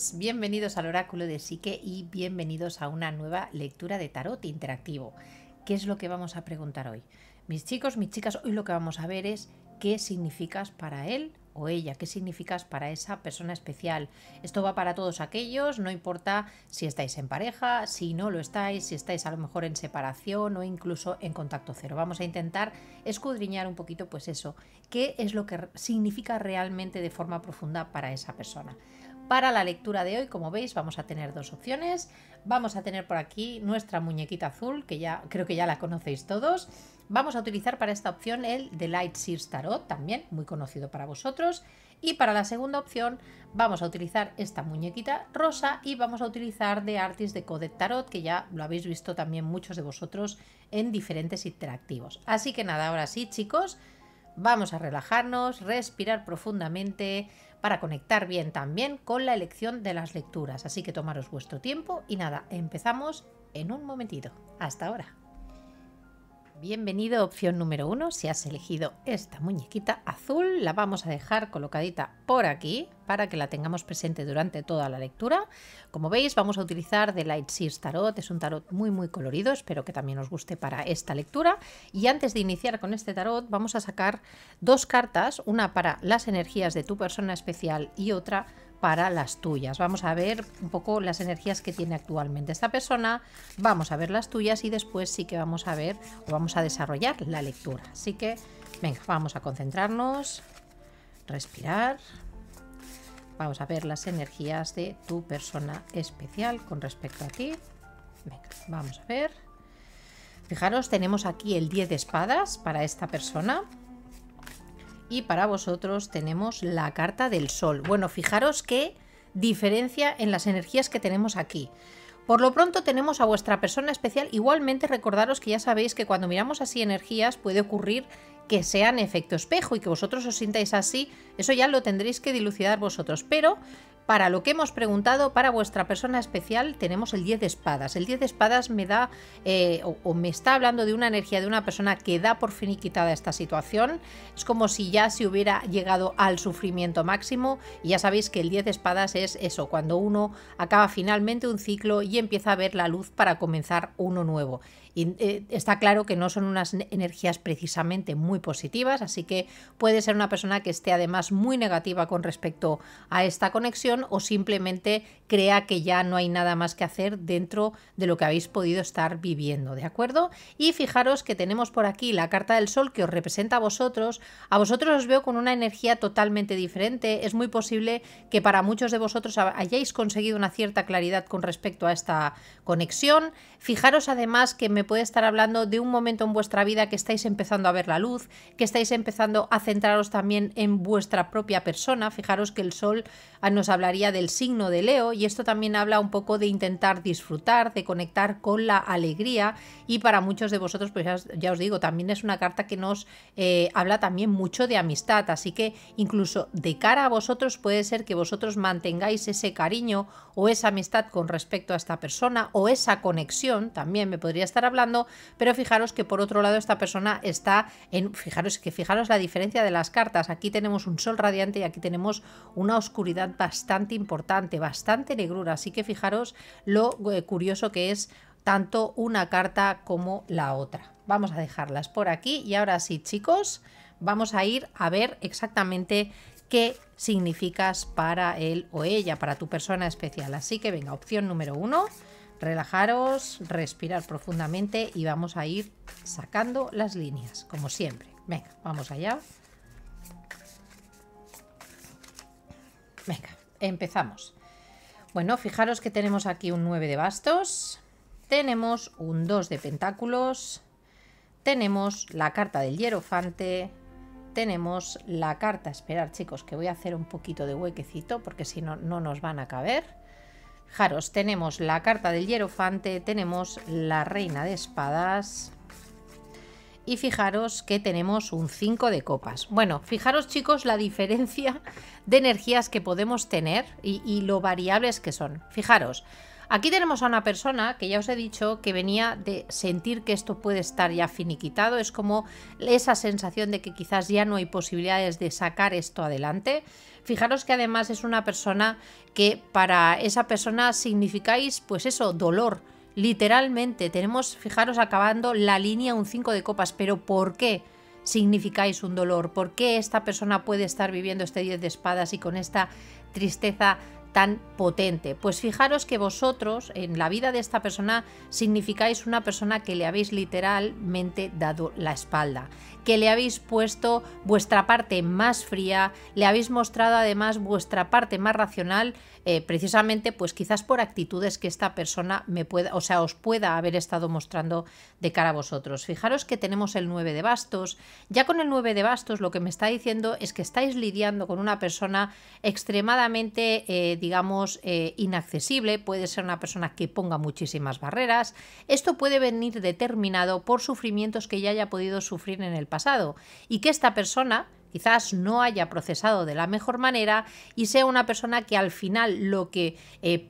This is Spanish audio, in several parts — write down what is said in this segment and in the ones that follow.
chicos, bienvenidos al Oráculo de Psique y bienvenidos a una nueva lectura de tarot interactivo. ¿Qué es lo que vamos a preguntar hoy? Mis chicos, mis chicas, hoy lo que vamos a ver es qué significas para él o ella, qué significas para esa persona especial. Esto va para todos aquellos, no importa si estáis en pareja, si no lo estáis, si estáis a lo mejor en separación o incluso en contacto cero. Vamos a intentar escudriñar un poquito pues eso, qué es lo que significa realmente de forma profunda para esa persona. Para la lectura de hoy, como veis, vamos a tener dos opciones. Vamos a tener por aquí nuestra muñequita azul, que ya creo que ya la conocéis todos. Vamos a utilizar para esta opción el The Light Seers Tarot, también muy conocido para vosotros. Y para la segunda opción vamos a utilizar esta muñequita rosa y vamos a utilizar The Artist Decoded Tarot, que ya lo habéis visto también muchos de vosotros en diferentes interactivos. Así que nada, ahora sí, chicos, vamos a relajarnos, respirar profundamente para conectar bien también con la elección de las lecturas. Así que tomaros vuestro tiempo y nada, empezamos en un momentito. Hasta ahora. Bienvenido, opción número 1. Si has elegido esta muñequita azul, la vamos a dejar colocadita por aquí para que la tengamos presente durante toda la lectura. Como veis, vamos a utilizar The Light Seers Tarot. Es un tarot muy colorido, espero que también os guste para esta lectura. Y antes de iniciar con este tarot, vamos a sacar dos cartas, una para las energías de tu persona especial y otra para las tuyas. Vamos a ver un poco las energías que tiene actualmente esta persona, vamos a ver las tuyas y después sí que vamos a ver o vamos a desarrollar la lectura. Así que venga, vamos a concentrarnos, respirar. Vamos a ver las energías de tu persona especial con respecto a ti. Venga, vamos a ver. Fijaros, tenemos aquí el 10 de espadas para esta persona. Y para vosotros tenemos la carta del sol. Bueno, fijaros qué diferencia en las energías que tenemos aquí. Por lo pronto tenemos a vuestra persona especial. Igualmente recordaros que ya sabéis que cuando miramos así energías puede ocurrir que sean efecto espejo y que vosotros os sintáis así. Eso ya lo tendréis que dilucidar vosotros. Pero para lo que hemos preguntado, para vuestra persona especial, tenemos el 10 de espadas. El 10 de espadas me da o me está hablando de una energía de una persona que da por finiquitada esta situación. Es como si ya se hubiera llegado al sufrimiento máximo. Y ya sabéis que el 10 de espadas es eso, cuando uno acaba finalmente un ciclo y empieza a ver la luz para comenzar uno nuevo. Y está claro que no son unas energías precisamente muy positivas, así que puede ser una persona que esté además muy negativa con respecto a esta conexión o simplemente crea que ya no hay nada más que hacer dentro de lo que habéis podido estar viviendo, ¿de acuerdo? Y fijaros que tenemos por aquí la carta del sol que os representa a vosotros os veo con una energía totalmente diferente. Es muy posible que para muchos de vosotros hayáis conseguido una cierta claridad con respecto a esta conexión. Fijaros además que me puede estar hablando de un momento en vuestra vida que estáis empezando a ver la luz, que estáis empezando a centraros también en vuestra propia persona. Fijaros que el sol nos hablaría del signo de Leo y esto también habla un poco de intentar disfrutar, de conectar con la alegría y para muchos de vosotros, pues ya os digo, también es una carta que nos habla también mucho de amistad, así que incluso de cara a vosotros puede ser que vosotros mantengáis ese cariño o esa amistad con respecto a esta persona o esa conexión, también me podría estar hablando, pero fijaros que por otro lado esta persona está en, fijaros la diferencia de las cartas, aquí tenemos un sol radiante y aquí tenemos una oscuridad bastante importante, bastante negrura, así que fijaros lo curioso que es tanto una carta como la otra. Vamos a dejarlas por aquí y ahora sí, chicos, vamos a ir a ver exactamente qué significas para él o ella, para tu persona especial. Así que venga, opción número 1, relajaros, respirar profundamente y vamos a ir sacando las líneas, como siempre. Venga, vamos allá. Venga, empezamos. Bueno, fijaros que tenemos aquí un 9 de bastos, tenemos un 2 de pentáculos, tenemos la carta del hierofante, tenemos la carta, esperar chicos que voy a hacer un poquito de huequecito porque si no, no nos van a caber. Fijaros, tenemos la carta del hierofante, tenemos la reina de espadas y fijaros que tenemos un 5 de copas. Bueno, fijaros chicos la diferencia de energías que podemos tener y lo variables que son. Fijaros, aquí tenemos a una persona que ya os he dicho que venía de sentir que esto puede estar ya finiquitado. Es como esa sensación de que quizás ya no hay posibilidades de sacar esto adelante. Fijaros que además es una persona que para esa persona significáis pues eso, dolor. Literalmente tenemos, fijaros, acabando la línea un 5 de copas. ¿Pero por qué significáis un dolor? ¿Por qué esta persona puede estar viviendo este 10 de espadas y con esta tristeza tan potente? Pues fijaros que vosotros en la vida de esta persona significáis una persona que le habéis literalmente dado la espalda, que le habéis puesto vuestra parte más fría, le habéis mostrado además vuestra parte más racional, precisamente pues quizás por actitudes que esta persona os pueda haber estado mostrando de cara a vosotros. Fijaros que tenemos el 9 de bastos. Ya con el 9 de bastos lo que me está diciendo es que estáis lidiando con una persona extremadamente digamos inaccesible. Puede ser una persona que ponga muchísimas barreras. Esto puede venir determinado por sufrimientos que ya haya podido sufrir en el pasado y que esta persona quizás no haya procesado de la mejor manera y sea una persona que al final lo que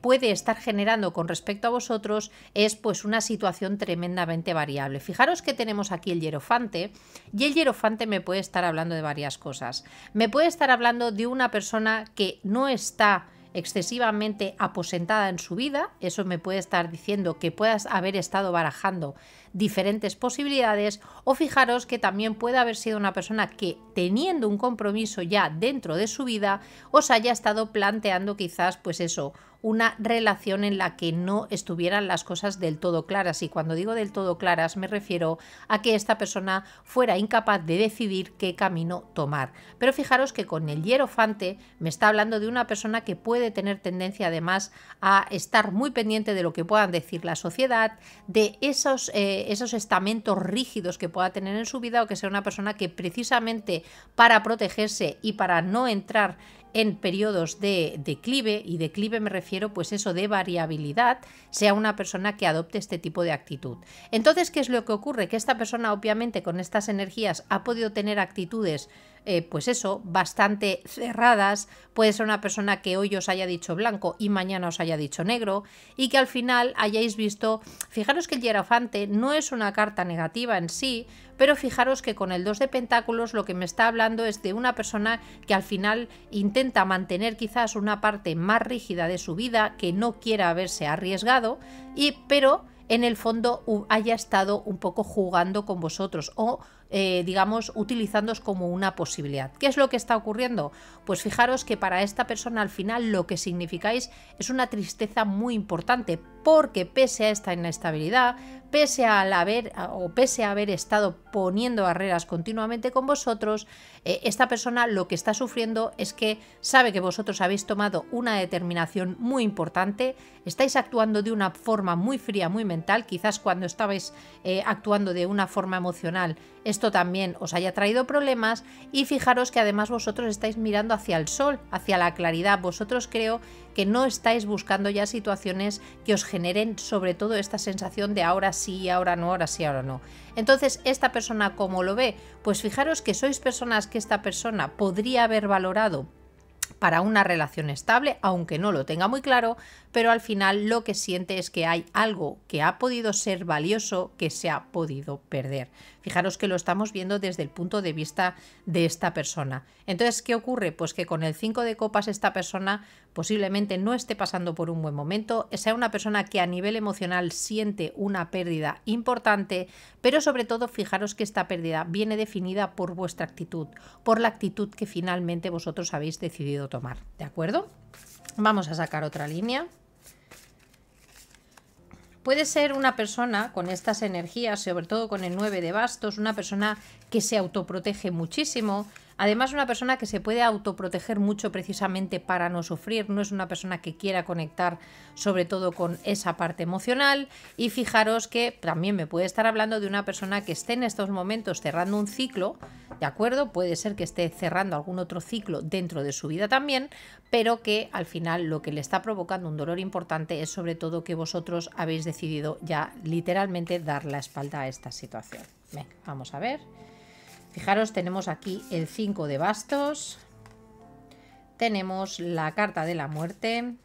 puede estar generando con respecto a vosotros es pues una situación tremendamente variable. Fijaros que tenemos aquí el hierofante y el hierofante me puede estar hablando de varias cosas. Me puede estar hablando de una persona que no está excesivamente aposentada en su vida. Eso me puede estar diciendo que puedas haber estado barajando diferentes posibilidades, o fijaros que también puede haber sido una persona que teniendo un compromiso ya dentro de su vida os haya estado planteando quizás pues eso, una relación en la que no estuvieran las cosas del todo claras. Y cuando digo del todo claras me refiero a que esta persona fuera incapaz de decidir qué camino tomar. Pero fijaros que con el hierofante me está hablando de una persona que puede tener tendencia además a estar muy pendiente de lo que puedan decir la sociedad, de esos estamentos rígidos que pueda tener en su vida, o que sea una persona que precisamente para protegerse y para no entrar en periodos de declive, y declive me refiero pues eso de variabilidad, sea una persona que adopte este tipo de actitud. Entonces, ¿qué es lo que ocurre? Que esta persona obviamente con estas energías ha podido tener actitudes pues eso, bastante cerradas. Puede ser una persona que hoy os haya dicho blanco y mañana os haya dicho negro, y que al final hayáis visto, fijaros que el hierofante no es una carta negativa en sí, pero fijaros que con el 2 de pentáculos lo que me está hablando es de una persona que al final intenta mantener quizás una parte más rígida de su vida, que no quiera haberse arriesgado, pero en el fondo haya estado un poco jugando con vosotros o digamos utilizándoos como una posibilidad. ¿Qué es lo que está ocurriendo? Pues fijaros que para esta persona al final lo que significáis es una tristeza muy importante, porque pese a esta inestabilidad, pese a haber estado poniendo barreras continuamente con vosotros, esta persona lo que está sufriendo es que sabe que vosotros habéis tomado una determinación muy importante, estáis actuando de una forma muy fría, muy mental. Quizás cuando estabais actuando de una forma emocional esto también os haya traído problemas, y fijaros que además vosotros estáis mirando hacia el sol, hacia la claridad. Vosotros creo que no estáis buscando ya situaciones que os generen sobre todo esta sensación de ahora sí, ahora no, ahora sí, ahora no. Entonces, esta persona, ¿cómo lo ve? Pues fijaros que sois personas que esta persona podría haber valorado para una relación estable, aunque no lo tenga muy claro, pero al final lo que siente es que hay algo que ha podido ser valioso que se ha podido perder. Fijaros que lo estamos viendo desde el punto de vista de esta persona. Entonces, ¿qué ocurre? Pues que con el 5 de copas esta persona posiblemente no esté pasando por un buen momento, sea una persona que a nivel emocional siente una pérdida importante, pero sobre todo fijaros que esta pérdida viene definida por vuestra actitud, por la actitud que finalmente vosotros habéis decidido tomar. ¿De acuerdo? Vamos a sacar otra línea. Puede ser una persona con estas energías, sobre todo con el 9 de bastos, una persona que se autoprotege muchísimo, Además, una persona que se puede autoproteger mucho precisamente para no sufrir, no es una persona que quiera conectar sobre todo con esa parte emocional. Y fijaros que también me puede estar hablando de una persona que esté en estos momentos cerrando un ciclo, ¿de acuerdo? Puede ser que esté cerrando algún otro ciclo dentro de su vida también, pero que al final lo que le está provocando un dolor importante es sobre todo que vosotros habéis decidido ya literalmente dar la espalda a esta situación. Venga, vamos a ver. Fijaros, tenemos aquí el 5 de bastos, tenemos la carta de la muerte,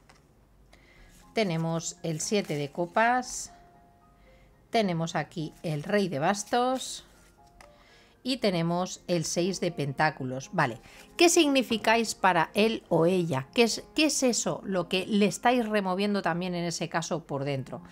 tenemos el 7 de copas, tenemos aquí el rey de bastos y tenemos el 6 de pentáculos. Vale, ¿qué significáis para él o ella? ¿Qué es eso lo que le estáis removiendo también en ese caso por dentro?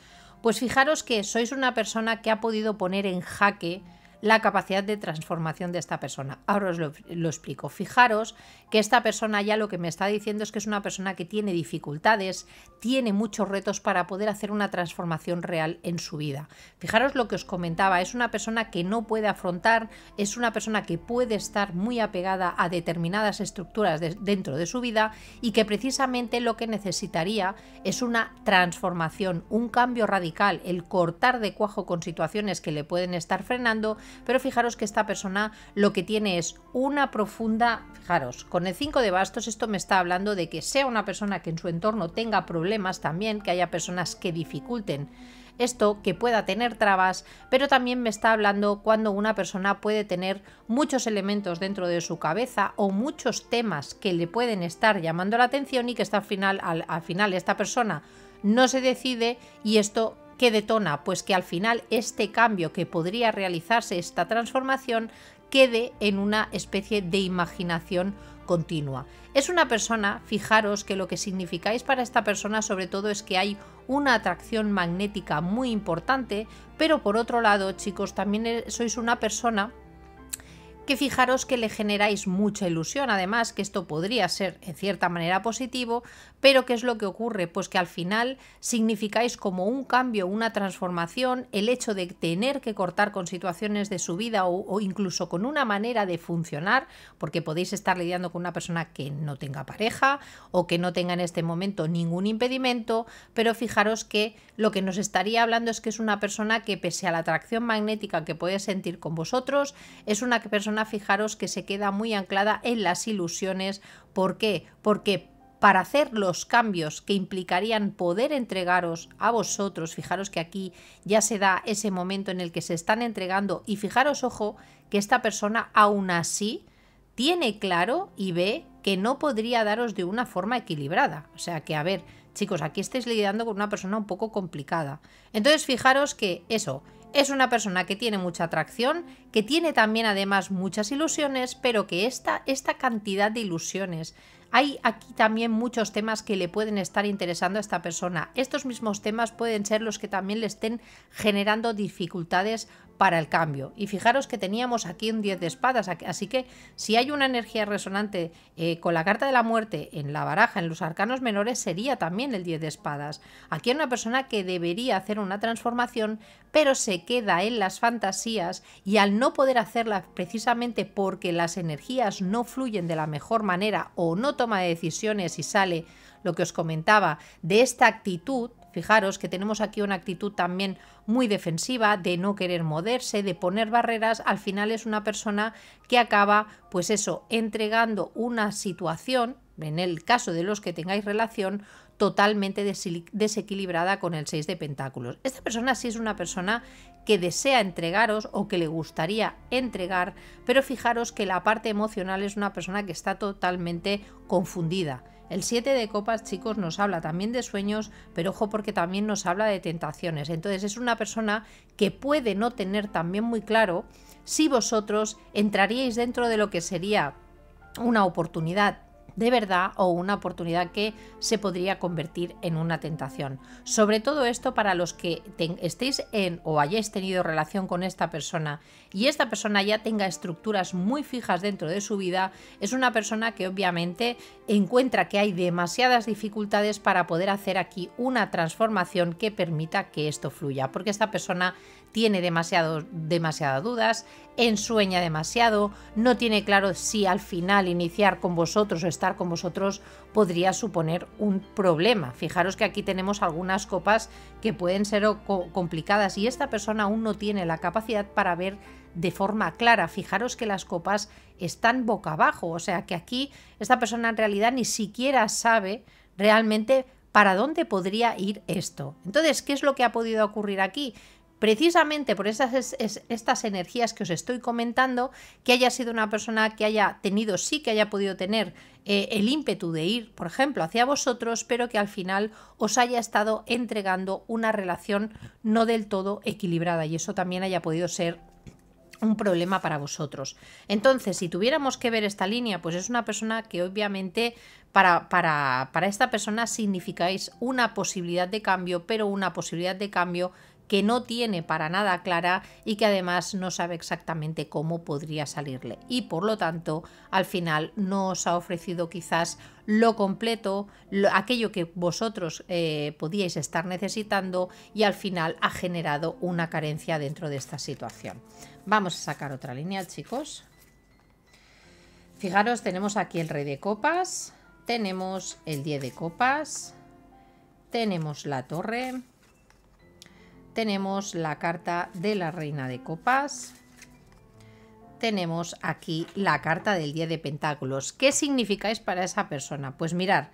Pues fijaros que sois una persona que ha podido poner en jaque la capacidad de transformación de esta persona. Ahora os lo explico. Fijaros que esta persona ya lo que me está diciendo es que es una persona que tiene dificultades, tiene muchos retos para poder hacer una transformación real en su vida. Fijaros lo que os comentaba, es una persona que no puede afrontar, es una persona que puede estar muy apegada a determinadas estructuras dentro de su vida y que precisamente lo que necesitaría es una transformación, un cambio radical, el cortar de cuajo con situaciones que le pueden estar frenando. Pero fijaros que esta persona lo que tiene es una profunda, fijaros, con el 5 de bastos esto me está hablando de que sea una persona que en su entorno tenga problemas también, que haya personas que dificulten esto, que pueda tener trabas, pero también me está hablando cuando una persona puede tener muchos elementos dentro de su cabeza o muchos temas que le pueden estar llamando la atención y que al final esta persona no se decide y esto ¿qué detona? Pues que al final este cambio que podría realizarse, esta transformación, quede en una especie de imaginación continua. Es una persona, fijaros que lo que significáis para esta persona sobre todo es que hay una atracción magnética muy importante, pero por otro lado, chicos, también sois una persona que fijaros que le generáis mucha ilusión, además que esto podría ser en cierta manera positivo, pero ¿qué es lo que ocurre? Pues que al final significáis como un cambio, una transformación, el hecho de tener que cortar con situaciones de su vida o incluso con una manera de funcionar, porque podéis estar lidiando con una persona que no tenga pareja o que no tenga en este momento ningún impedimento, pero fijaros que lo que nos estaría hablando es que es una persona que pese a la atracción magnética que puede sentir con vosotros, es una persona, fijaros, que se queda muy anclada en las ilusiones. ¿Por qué? Porque para hacer los cambios que implicarían poder entregaros a vosotros, fijaros que aquí ya se da ese momento en el que se están entregando y fijaros, ojo, que esta persona aún así tiene claro y ve que no podría daros de una forma equilibrada. O sea que, a ver, chicos, aquí estáis lidiando con una persona un poco complicada. Entonces, fijaros que eso es una persona que tiene mucha atracción, que tiene también además muchas ilusiones, pero que esta cantidad de ilusiones, hay aquí también muchos temas que le pueden estar interesando a esta persona. Estos mismos temas pueden ser los que también le estén generando dificultades para el cambio. Y fijaros que teníamos aquí un 10 de espadas, así que si hay una energía resonante con la carta de la muerte en la baraja, en los arcanos menores, sería también el 10 de espadas. Aquí hay una persona que debería hacer una transformación, pero se queda en las fantasías y al no poder hacerla precisamente porque las energías no fluyen de la mejor manera o no toma decisiones y sale lo que os comentaba de esta actitud. Fijaros que tenemos aquí una actitud también muy defensiva, de no querer moverse, de poner barreras. Al final es una persona que acaba, pues eso, entregando una situación, en el caso de los que tengáis relación, totalmente desequilibrada con el 6 de pentáculos. Esta persona sí es una persona que desea entregaros o que le gustaría entregar, pero fijaros que la parte emocional es una persona que está totalmente confundida. El 7 de copas, chicos, nos habla también de sueños, pero ojo porque también nos habla de tentaciones. Entonces es una persona que puede no tener también muy claro si vosotros entraríais dentro de lo que sería una oportunidad de verdad o una oportunidad que se podría convertir en una tentación. Sobre todo esto para los que estéis en o hayáis tenido relación con esta persona y esta persona ya tenga estructuras muy fijas dentro de su vida, es una persona que obviamente encuentra que hay demasiadas dificultades para poder hacer aquí una transformación que permita que esto fluya, porque esta persona tiene demasiadas dudas, ensueña demasiado, no tiene claro si al final iniciar con vosotros o estar con vosotros podría suponer un problema. Fijaros que aquí tenemos algunas copas que pueden ser complicadas y esta persona aún no tiene la capacidad para ver de forma clara. Fijaros que las copas están boca abajo, o sea que aquí esta persona en realidad ni siquiera sabe realmente para dónde podría ir esto. Entonces, ¿qué es lo que ha podido ocurrir aquí? Precisamente por estas energías que os estoy comentando, que haya sido una persona que haya tenido, sí que haya podido tener el ímpetu de ir, por ejemplo, hacia vosotros, pero que al final os haya estado entregando una relación no del todo equilibrada y eso también haya podido ser un problema para vosotros. Entonces, si tuviéramos que ver esta línea, pues es una persona que obviamente para esta persona significáis una posibilidad de cambio, pero una posibilidad de cambio que no tiene para nada clara y que además no sabe exactamente cómo podría salirle. Y por lo tanto, al final no os ha ofrecido quizás lo completo, aquello que vosotros podíais estar necesitando y al final ha generado una carencia dentro de esta situación. Vamos a sacar otra línea, chicos. Fijaros, tenemos aquí el Rey de Copas, tenemos el 10 de Copas, tenemos la Torre, tenemos la carta de la Reina de Copas, tenemos aquí la carta del 10 de Pentáculos. ¿Qué significáis para esa persona? Pues mirar,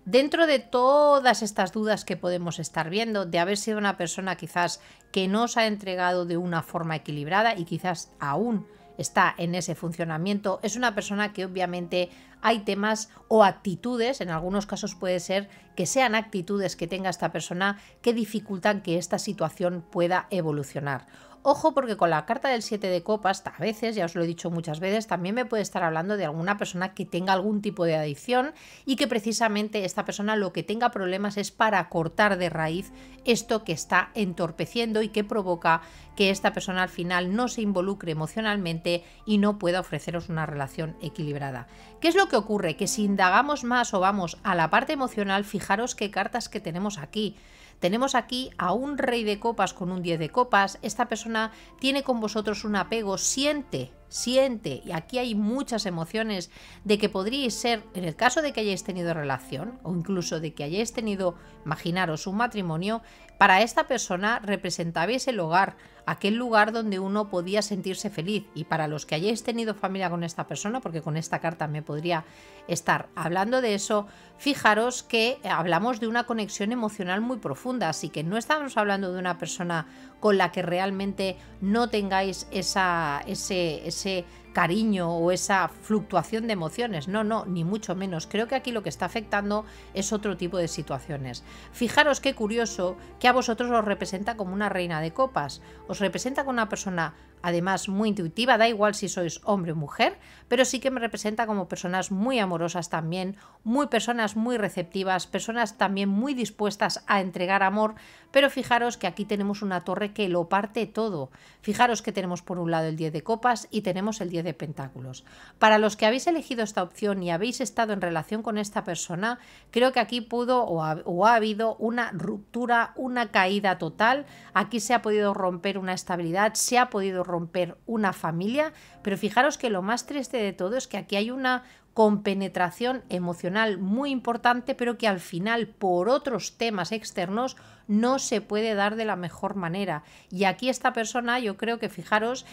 dentro de todas estas dudas que podemos estar viendo, de haber sido una persona quizás que no os ha entregado de una forma equilibrada y quizás aún está en ese funcionamiento, es una persona que obviamente hay temas o actitudes, en algunos casos puede ser que sean actitudes que tenga esta persona que dificultan que esta situación pueda evolucionar. Ojo, porque con la carta del 7 de copas, a veces, ya os lo he dicho muchas veces, también me puede estar hablando de alguna persona que tenga algún tipo de adicción y que precisamente esta persona lo que tenga problemas es para cortar de raíz esto que está entorpeciendo y que provoca que esta persona al final no se involucre emocionalmente y no pueda ofreceros una relación equilibrada. ¿Qué es lo que ocurre? Que si indagamos más o vamos a la parte emocional, fijaros qué cartas que tenemos aquí. Tenemos aquí a un Rey de Copas con un 10 de Copas. Esta persona tiene con vosotros un apego, siente, y aquí hay muchas emociones de que podríais ser, en el caso de que hayáis tenido relación o incluso de que hayáis tenido, imaginaros, un matrimonio, para esta persona representabais el hogar, aquel lugar donde uno podía sentirse feliz, y para los que hayáis tenido familia con esta persona, porque con esta carta me podría estar hablando de eso, fijaros que hablamos de una conexión emocional muy profunda, así que no estamos hablando de una persona con la que realmente no tengáis ese cariño o esa fluctuación de emociones, no, ni mucho menos. Creo que aquí lo que está afectando es otro tipo de situaciones. Fijaros qué curioso que a vosotros os representa como una Reina de Copas, os representa como una persona además muy intuitiva, da igual si sois hombre o mujer, pero sí que me representa como personas muy amorosas también, personas muy receptivas, personas también muy dispuestas a entregar amor, pero fijaros que aquí tenemos una torre que lo parte todo. Fijaros que tenemos por un lado el 10 de copas y tenemos el 10 de pentáculos. Para los que habéis elegido esta opción y habéis estado en relación con esta persona, creo que aquí pudo o ha habido una ruptura, una caída total. Aquí se ha podido romper una estabilidad, se ha podido romper una familia, pero fijaros que lo más triste de todo es que aquí hay una compenetración emocional muy importante, pero que al final por otros temas externos no se puede dar de la mejor manera. Y aquí esta persona, yo creo que fijaros,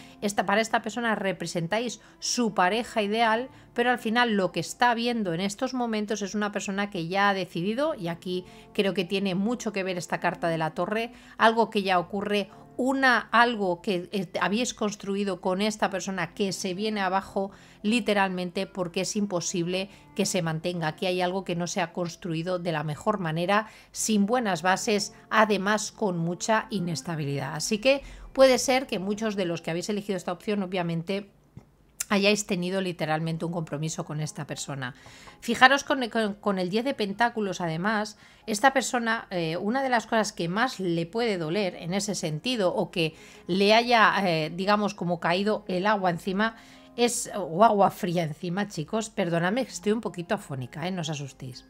para esta persona representáis su pareja ideal, pero al final lo que está viendo en estos momentos es una persona que ya ha decidido, y aquí creo que tiene mucho que ver esta carta de la torre, algo que ya ocurre, algo que habéis construido con esta persona que se viene abajo literalmente porque es imposible que se mantenga. Aquí hay algo que no se ha construido de la mejor manera, sin buenas bases, además con mucha inestabilidad. Así que puede ser que muchos de los que habéis elegido esta opción obviamente hayáis tenido literalmente un compromiso con esta persona. Fijaros con el 10 de pentáculos, además, esta persona, una de las cosas que más le puede doler en ese sentido, o que le haya, digamos, como caído el agua encima, o agua fría encima, chicos, perdonadme que estoy un poquito afónica, no os asustéis.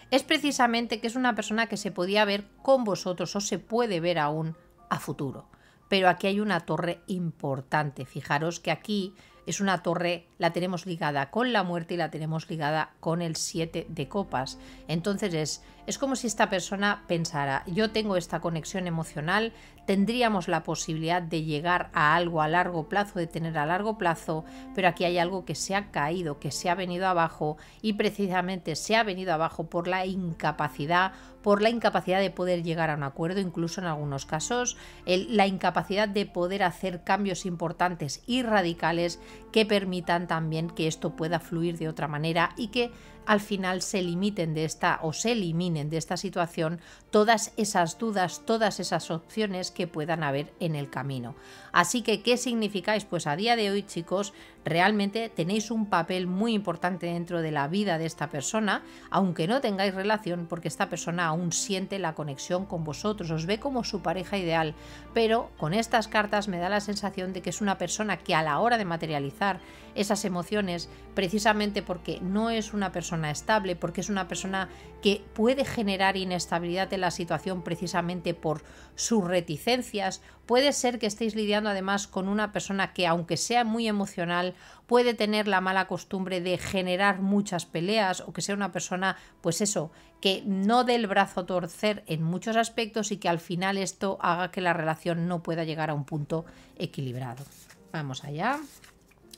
Es precisamente que es una persona que se podía ver con vosotros o se puede ver aún a futuro. Pero aquí hay una torre importante. Fijaros que aquí es una torre, la tenemos ligada con la muerte y la tenemos ligada con el 7 de copas. Entonces es como si esta persona pensara, yo tengo esta conexión emocional, tendríamos la posibilidad de llegar a algo a largo plazo, de tener a largo plazo, pero aquí hay algo que se ha caído, que se ha venido abajo, y precisamente se ha venido abajo por la incapacidad de poder llegar a un acuerdo, incluso en algunos casos, la incapacidad de poder hacer cambios importantes y radicales que permitan también que esto pueda fluir de otra manera y que al final se eliminen de esta situación todas esas dudas, todas esas opciones que puedan haber en el camino. Así que, ¿qué significáis? Pues a día de hoy, chicos, realmente tenéis un papel muy importante dentro de la vida de esta persona, aunque no tengáis relación, porque esta persona aún siente la conexión con vosotros, os ve como su pareja ideal, pero con estas cartas me da la sensación de que es una persona que a la hora de materializar esas emociones, precisamente porque no es una persona estable, porque es una persona que puede generar inestabilidad en la situación precisamente por sus reticencias. Puede ser que estéis lidiando además con una persona que, aunque sea muy emocional, puede tener la mala costumbre de generar muchas peleas, o que sea una persona, pues eso, que no dé el brazo a torcer en muchos aspectos y que al final esto haga que la relación no pueda llegar a un punto equilibrado. Vamos allá.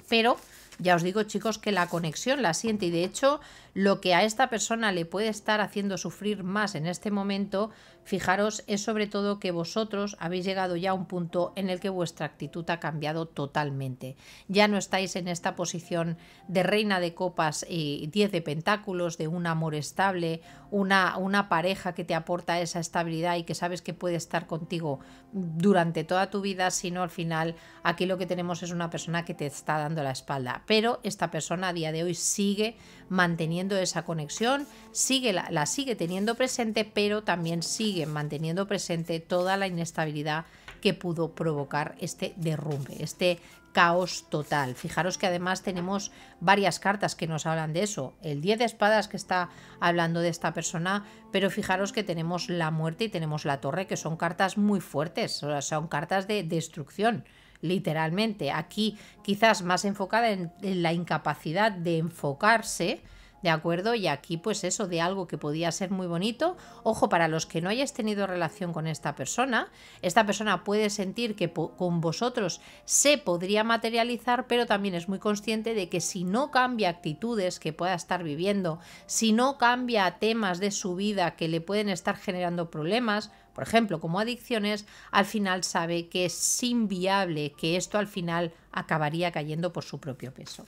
Pero ya os digo, chicos, que la conexión la siente, y de hecho lo que a esta persona le puede estar haciendo sufrir más en este momento, fijaros, es sobre todo que vosotros habéis llegado ya a un punto en el que vuestra actitud ha cambiado totalmente. Ya no estáis en esta posición de reina de copas y 10 de pentáculos, de un amor estable, una pareja que te aporta esa estabilidad y que sabes que puede estar contigo durante toda tu vida, sino al final aquí lo que tenemos es una persona que te está dando la espalda. Pero esta persona a día de hoy sigue manteniendo esa conexión, la sigue teniendo presente, pero también sigue manteniendo presente toda la inestabilidad que pudo provocar este derrumbe, este caos total. Fijaros que además tenemos varias cartas que nos hablan de eso. El 10 de espadas, que está hablando de esta persona, pero fijaros que tenemos la muerte y tenemos la torre, que son cartas muy fuertes, o sea, son cartas de destrucción. Literalmente, aquí quizás más enfocada en la incapacidad de enfocarse, ¿de acuerdo? Y aquí pues eso, de algo que podía ser muy bonito. Ojo, para los que no hayáis tenido relación con esta persona puede sentir que con vosotros se podría materializar, pero también es muy consciente de que si no cambia actitudes que pueda estar viviendo, si no cambia temas de su vida que le pueden estar generando problemas, por ejemplo, como adicciones, al final sabe que es inviable, que esto al final acabaría cayendo por su propio peso.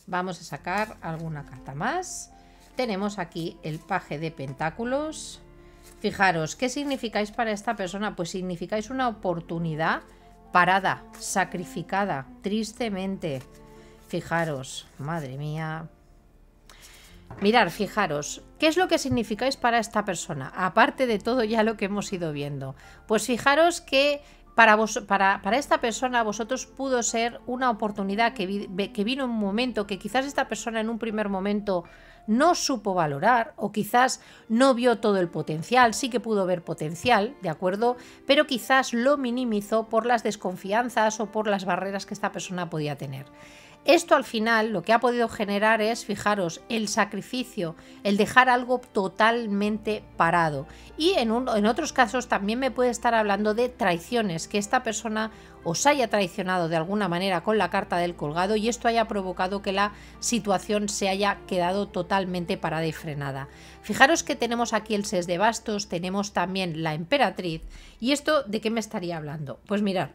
Vamos a sacar alguna carta más. Tenemos aquí el paje de pentáculos. Fijaros, ¿qué significáis para esta persona? Pues significáis una oportunidad parada, sacrificada, tristemente. Fijaros, madre mía. Mirar, fijaros, ¿qué es lo que significáis para esta persona? Aparte de todo ya lo que hemos ido viendo. Pues fijaros que para esta persona vosotros pudo ser una oportunidad que vino en un momento que quizás esta persona en un primer momento no supo valorar, o quizás no vio todo el potencial. Sí que pudo ver potencial, ¿de acuerdo? Pero quizás lo minimizó por las desconfianzas o por las barreras que esta persona podía tener. Esto al final lo que ha podido generar es, fijaros, el sacrificio, el dejar algo totalmente parado. Y en otros casos también me puede estar hablando de traiciones, que esta persona os haya traicionado de alguna manera con la carta del colgado y esto haya provocado que la situación se haya quedado totalmente parada y frenada. Fijaros que tenemos aquí el 6 de bastos, tenemos también la emperatriz. ¿Y esto de qué me estaría hablando? Pues mirad,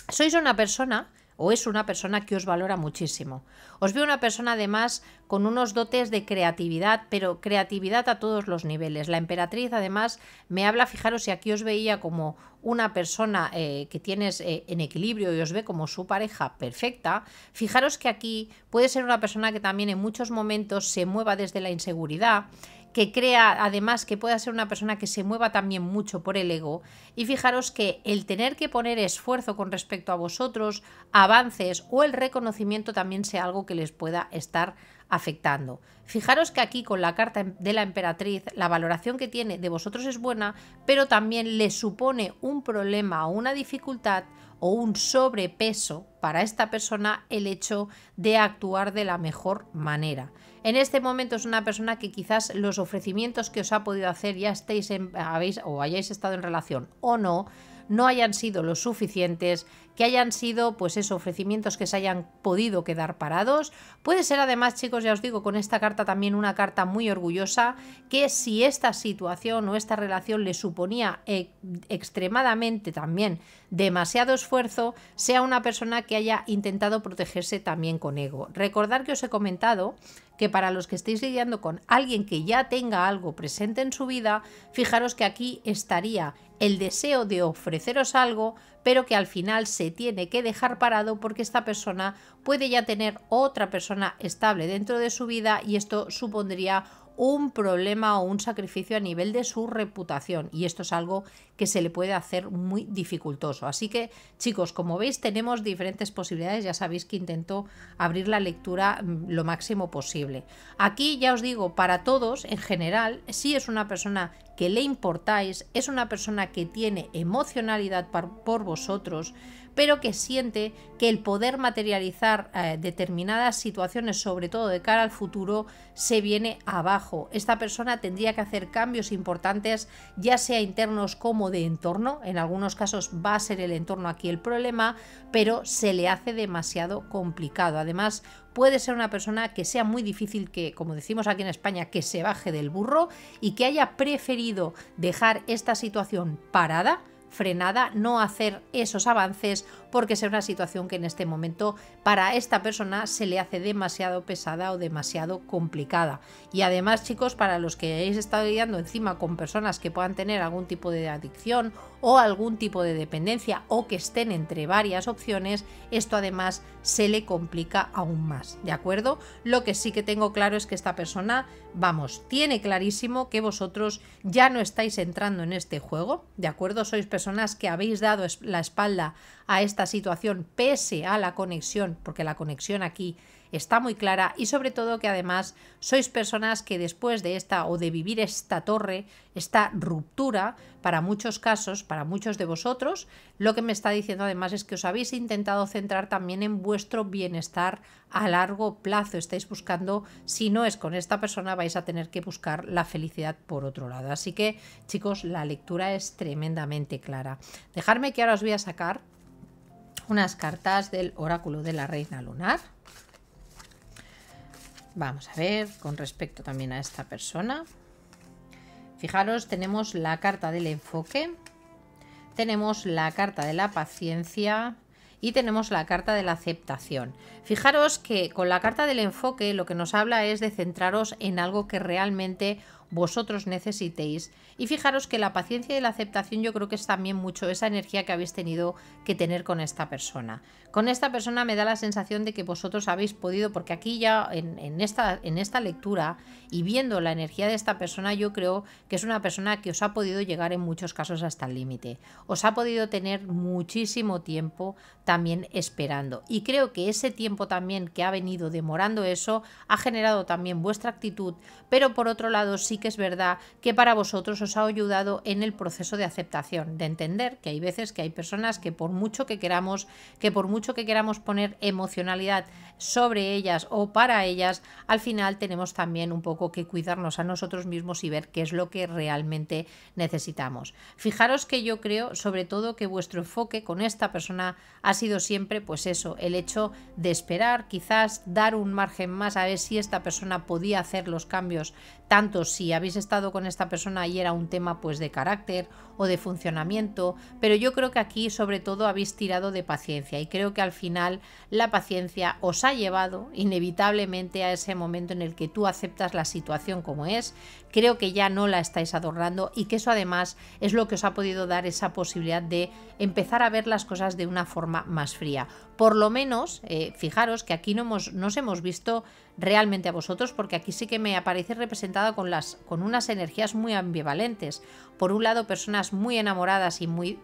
sois una persona, o es una persona que os valora muchísimo. Os veo una persona además con unos dotes de creatividad, pero creatividad a todos los niveles. La emperatriz además me habla, fijaros, si aquí os veía como una persona que tienes en equilibrio y os ve como su pareja perfecta, fijaros que aquí puede ser una persona que también en muchos momentos se mueva desde la inseguridad, que crea además que pueda ser una persona que se mueva también mucho por el ego, y fijaros que el tener que poner esfuerzo con respecto a vosotros, avances o el reconocimiento también sea algo que les pueda estar afectando. Fijaros que aquí con la carta de la emperatriz la valoración que tiene de vosotros es buena, pero también le supone un problema o una dificultad o un sobrepeso para esta persona el hecho de actuar de la mejor manera. En este momento es una persona que quizás los ofrecimientos que os ha podido hacer, ya estéis hayáis estado en relación o no, no hayan sido los suficientes, que hayan sido pues esos ofrecimientos que se hayan podido quedar parados. Puede ser además, chicos, ya os digo, con esta carta también una carta muy orgullosa, que si esta situación o esta relación le suponía extremadamente también demasiado esfuerzo, sea una persona que haya intentado protegerse también con ego. Recordad que os he comentado que para los que estéis lidiando con alguien que ya tenga algo presente en su vida, fijaros que aquí estaría el deseo de ofreceros algo, pero que al final se tiene que dejar parado porque esta persona puede ya tener otra persona estable dentro de su vida y esto supondría un problema o un sacrificio a nivel de su reputación, y esto es algo que se le puede hacer muy dificultoso. Así que, chicos, como veis, tenemos diferentes posibilidades. Ya sabéis que intento abrir la lectura lo máximo posible. Aquí ya os digo, para todos en general, si es una persona que le importáis, es una persona que tiene emocionalidad por vosotros, pero que siente que el poder materializar determinadas situaciones, sobre todo de cara al futuro, se viene abajo. Esta persona tendría que hacer cambios importantes, ya sea internos como de entorno. En algunos casos va a ser el entorno aquí el problema, pero se le hace demasiado complicado. Además, puede ser una persona que sea muy difícil que, como decimos aquí en España, que se baje del burro y que haya preferido dejar esta situación parada, frenada, no hacer esos avances, porque es una situación que en este momento para esta persona se le hace demasiado pesada o demasiado complicada. Y además, chicos, para los que hayáis estado lidiando encima con personas que puedan tener algún tipo de adicción o algún tipo de dependencia o que estén entre varias opciones, esto además se le complica aún más, ¿de acuerdo? Lo que sí que tengo claro es que esta persona, vamos, tiene clarísimo que vosotros ya no estáis entrando en este juego, ¿de acuerdo? Sois personas que habéis dado la espalda a esta situación pese a la conexión, porque la conexión aquí está muy clara, y sobre todo que además sois personas que después de esta o de vivir esta torre, esta ruptura, para muchos casos, para muchos de vosotros, lo que me está diciendo además es que os habéis intentado centrar también en vuestro bienestar a largo plazo. Estáis buscando, si no es con esta persona, vais a tener que buscar la felicidad por otro lado. Así que, chicos, la lectura es tremendamente clara. Dejadme que ahora os voy a sacar unas cartas del oráculo de la reina lunar. Vamos a ver con respecto también a esta persona. Fijaros, tenemos la carta del enfoque, tenemos la carta de la paciencia y tenemos la carta de la aceptación. Fijaros que con la carta del enfoque lo que nos habla es de centraros en algo que realmente vosotros necesitéis, y fijaros que la paciencia y la aceptación yo creo que es también mucho esa energía que habéis tenido que tener con esta persona. Con esta persona me da la sensación de que vosotros habéis podido, porque aquí ya en esta lectura y viendo la energía de esta persona, yo creo que es una persona que os ha podido llegar en muchos casos hasta el límite, os ha podido tener muchísimo tiempo también esperando, y creo que ese tiempo también que ha venido demorando eso ha generado también vuestra actitud, pero por otro lado sí que es verdad que para vosotros os ha ayudado en el proceso de aceptación, de entender que hay veces que hay personas que por mucho que queramos poner emocionalidad sobre ellas o para ellas, al final tenemos también un poco que cuidarnos a nosotros mismos y ver qué es lo que realmente necesitamos. Fijaros que yo creo sobre todo que vuestro enfoque con esta persona ha sido siempre pues eso, el hecho de esperar, quizás dar un margen más a ver si esta persona podía hacer los cambios, tanto si habéis estado con esta persona y era un tema pues de carácter o de funcionamiento, pero yo creo que aquí sobre todo habéis tirado de paciencia y creo que al final la paciencia os ha llevado inevitablemente a ese momento en el que tú aceptas la situación como es. Creo que ya no la estáis adornando y que eso además es lo que os ha podido dar esa posibilidad de empezar a ver las cosas de una forma más fría. Por lo menos, fijaros que aquí no nos hemos visto realmente a vosotros, porque aquí sí que me aparece representada con unas energías muy ambivalentes. Por un lado, personas muy enamoradas y muy,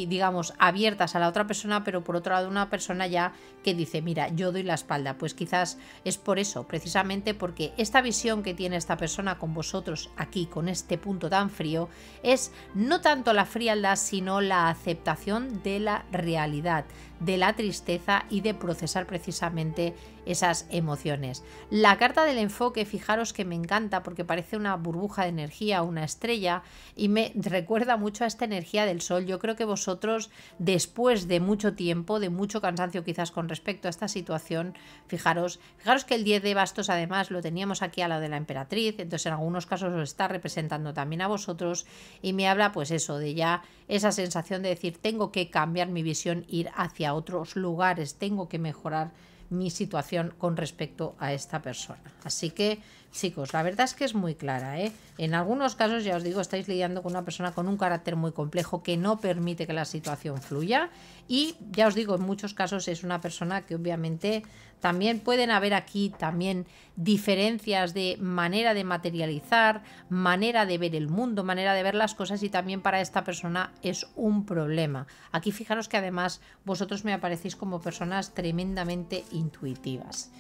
digamos, abiertas a la otra persona, pero por otro lado, una persona ya que dice, mira, yo doy la espalda. Pues quizás es por eso, precisamente porque esta visión que tiene esta persona con vosotros aquí, con este punto tan frío, es no tanto la frialdad, sino la aceptación de la realidad, de la tristeza y de procesar precisamente esas emociones. La carta del enfoque, fijaros que me encanta porque parece una burbuja de energía, una estrella, y me recuerda mucho a esta energía del sol. Yo creo que vosotros, después de mucho tiempo, de mucho cansancio quizás con respecto a esta situación, fijaros que el 10 de bastos además lo teníamos aquí a lado de la emperatriz, entonces en algunos casos os está representando también a vosotros y me habla pues eso, de ya esa sensación de decir, tengo que cambiar mi visión, ir hacia otros lugares, tengo que mejorar mi situación con respecto a esta persona. Así que, chicos, la verdad es que es muy clara, ¿eh? En algunos casos, ya os digo, estáis lidiando con una persona con un carácter muy complejo que no permite que la situación fluya y, ya os digo, en muchos casos es una persona que obviamente también pueden haber aquí también diferencias de manera de materializar, manera de ver el mundo, manera de ver las cosas y también para esta persona es un problema. Aquí fijaros que además vosotros me aparecéis como personas tremendamente intuitivas.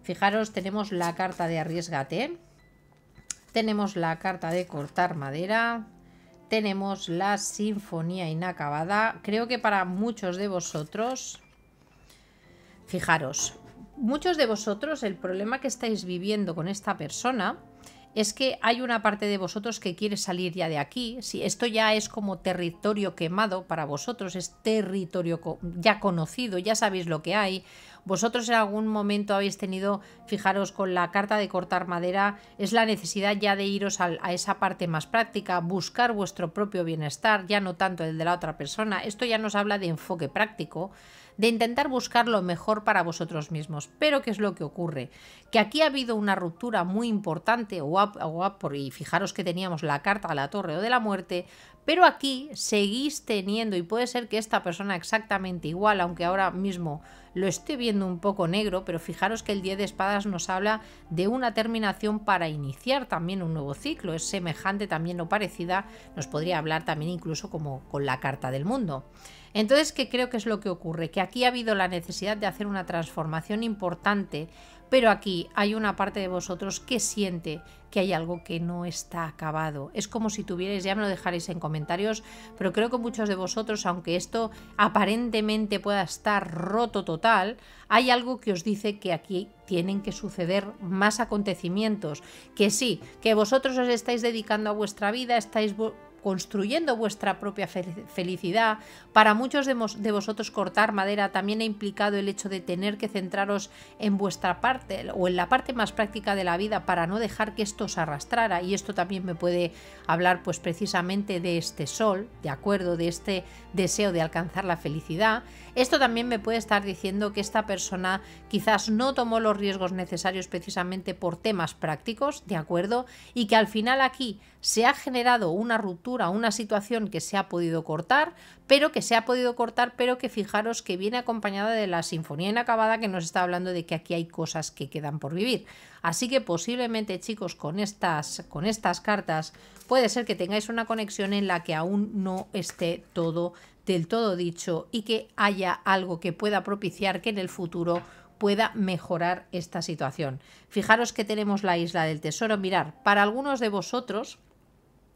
Fijaros, tenemos la carta de arriésgate, tenemos la carta de cortar madera, tenemos la sinfonía inacabada. Creo que para muchos de vosotros, fijaros, muchos de vosotros el problema que estáis viviendo con esta persona es que hay una parte de vosotros que quiere salir ya de aquí. Si esto ya es como territorio quemado para vosotros, es territorio ya conocido, ya sabéis lo que hay. Vosotros en algún momento habéis tenido, fijaros, con la carta de cortar madera, es la necesidad ya de iros a esa parte más práctica, buscar vuestro propio bienestar, ya no tanto el de la otra persona. Esto ya nos habla de enfoque práctico, de intentar buscar lo mejor para vosotros mismos. Pero ¿qué es lo que ocurre? Que aquí ha habido una ruptura muy importante, y fijaros que teníamos la carta a la torre o de la muerte, pero aquí seguís teniendo, y puede ser que esta persona exactamente igual, aunque ahora mismo lo estoy viendo un poco negro, pero fijaros que el 10 de espadas nos habla de una terminación para iniciar también un nuevo ciclo, es semejante también o parecida, nos podría hablar también incluso como con la carta del mundo. Entonces, ¿qué creo que es lo que ocurre? Que aquí ha habido la necesidad de hacer una transformación importante, pero aquí hay una parte de vosotros que siente que hay algo que no está acabado. Es como si tuvierais, ya me lo dejaréis en comentarios, pero creo que muchos de vosotros, aunque esto aparentemente pueda estar roto total, hay algo que os dice que aquí tienen que suceder más acontecimientos, que sí, que vosotros os estáis dedicando a vuestra vida, estáis construyendo vuestra propia felicidad. Para muchos de vosotros cortar madera también ha implicado el hecho de tener que centraros en vuestra parte o en la parte más práctica de la vida para no dejar que esto os arrastrara, y esto también me puede hablar pues precisamente de este sol, de acuerdo, de este deseo de alcanzar la felicidad. Esto también me puede estar diciendo que esta persona quizás no tomó los riesgos necesarios precisamente por temas prácticos, de acuerdo, y que al final aquí se ha generado una ruptura, una situación que se ha podido cortar, pero que fijaros que viene acompañada de la sinfonía inacabada, que nos está hablando de que aquí hay cosas que quedan por vivir. Así que posiblemente, chicos, con estas cartas puede ser que tengáis una conexión en la que aún no esté todo del todo dicho y que haya algo que pueda propiciar que en el futuro pueda mejorar esta situación. Fijaros que tenemos la isla del tesoro. Mirad, para algunos de vosotros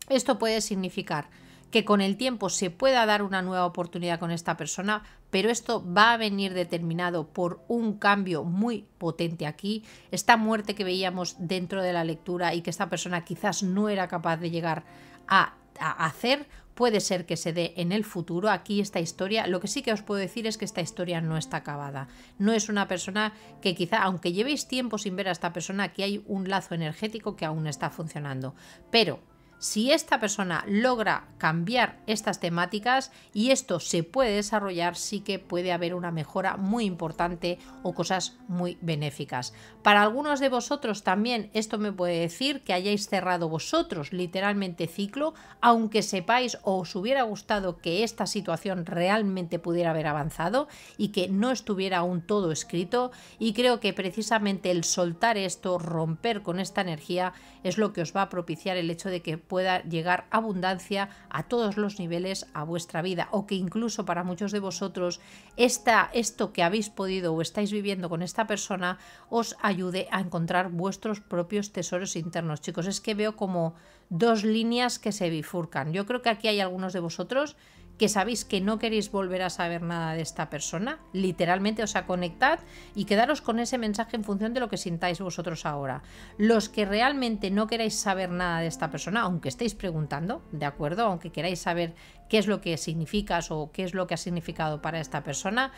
esto puede significar que con el tiempo se pueda dar una nueva oportunidad con esta persona, pero esto va a venir determinado por un cambio muy potente aquí. Esta muerte que veíamos dentro de la lectura y que esta persona quizás no era capaz de llegar a hacer, puede ser que se dé en el futuro. Aquí esta historia, lo que sí que os puedo decir es que esta historia no está acabada. No es una persona que quizá, aunque llevéis tiempo sin ver a esta persona, aquí hay un lazo energético que aún está funcionando. Pero si esta persona logra cambiar estas temáticas y esto se puede desarrollar, sí que puede haber una mejora muy importante o cosas muy benéficas. Para algunos de vosotros también esto me puede decir que hayáis cerrado vosotros literalmente ciclo, aunque sepáis o os hubiera gustado que esta situación realmente pudiera haber avanzado y que no estuviera aún todo escrito, y creo que precisamente el soltar esto, romper con esta energía, es lo que os va a propiciar el hecho de que pueda llegar abundancia a todos los niveles a vuestra vida, o que incluso para muchos de vosotros esto que habéis podido o estáis viviendo con esta persona os ayude a encontrar vuestros propios tesoros internos. Chicos, es que veo como dos líneas que se bifurcan. Yo creo que aquí hay algunos de vosotros que sabéis que no queréis volver a saber nada de esta persona, literalmente, o sea, conectad y quedaros con ese mensaje en función de lo que sintáis vosotros ahora. Los que realmente no queráis saber nada de esta persona, aunque estéis preguntando, ¿de acuerdo? Aunque queráis saber qué es lo que significas o qué es lo que ha significado para esta persona,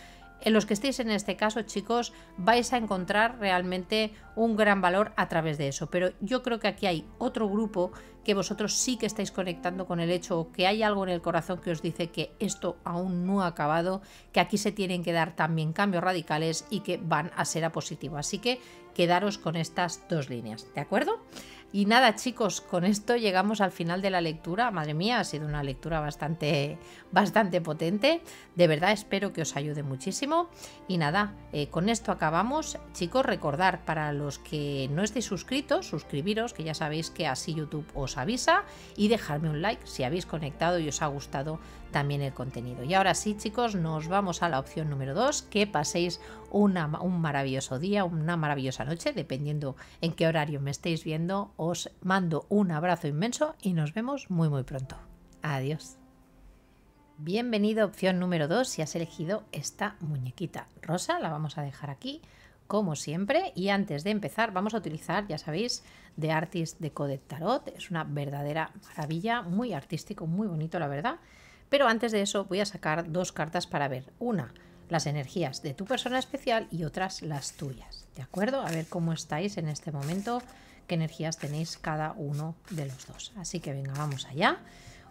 en los que estéis en este caso, chicos, vais a encontrar realmente un gran valor a través de eso. Pero yo creo que aquí hay otro grupo que vosotros sí que estáis conectando con el hecho, o que hay algo en el corazón que os dice que esto aún no ha acabado, que aquí se tienen que dar también cambios radicales y que van a ser a positivo. Así que quedaros con estas dos líneas, ¿de acuerdo? Y nada, chicos, con esto llegamos al final de la lectura. Madre mía, ha sido una lectura bastante potente. De verdad espero que os ayude muchísimo. Y nada, con esto acabamos. Chicos, recordar, para los que no estéis suscritos, suscribiros, que ya sabéis que así YouTube os avisa, y dejarme un like si habéis conectado y os ha gustado también el contenido. Y ahora sí, chicos, nos vamos a la opción número 2. Que paséis un maravilloso día, una maravillosa noche, dependiendo en qué horario me estéis viendo. Os mando un abrazo inmenso y nos vemos muy pronto. Adiós. Bienvenido a opción número 2. Si has elegido esta muñequita rosa, la vamos a dejar aquí como siempre. Y antes de empezar vamos a utilizar, ya sabéis, The Artist Decoded Tarot. Es una verdadera maravilla, muy artístico, muy bonito, la verdad. Pero antes de eso voy a sacar dos cartas para ver. Una, las energías de tu persona especial, y otras las tuyas. ¿De acuerdo? A ver cómo estáis en este momento, qué energías tenéis cada uno de los dos. Así que venga, vamos allá.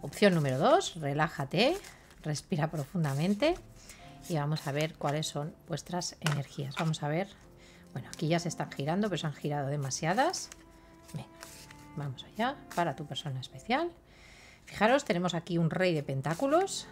Opción número 2, relájate, respira profundamente y vamos a ver cuáles son vuestras energías. Vamos a ver. Bueno, aquí ya se están girando, pero se han girado demasiadas. Venga, vamos allá para tu persona especial. Fijaros, tenemos aquí un rey de pentáculos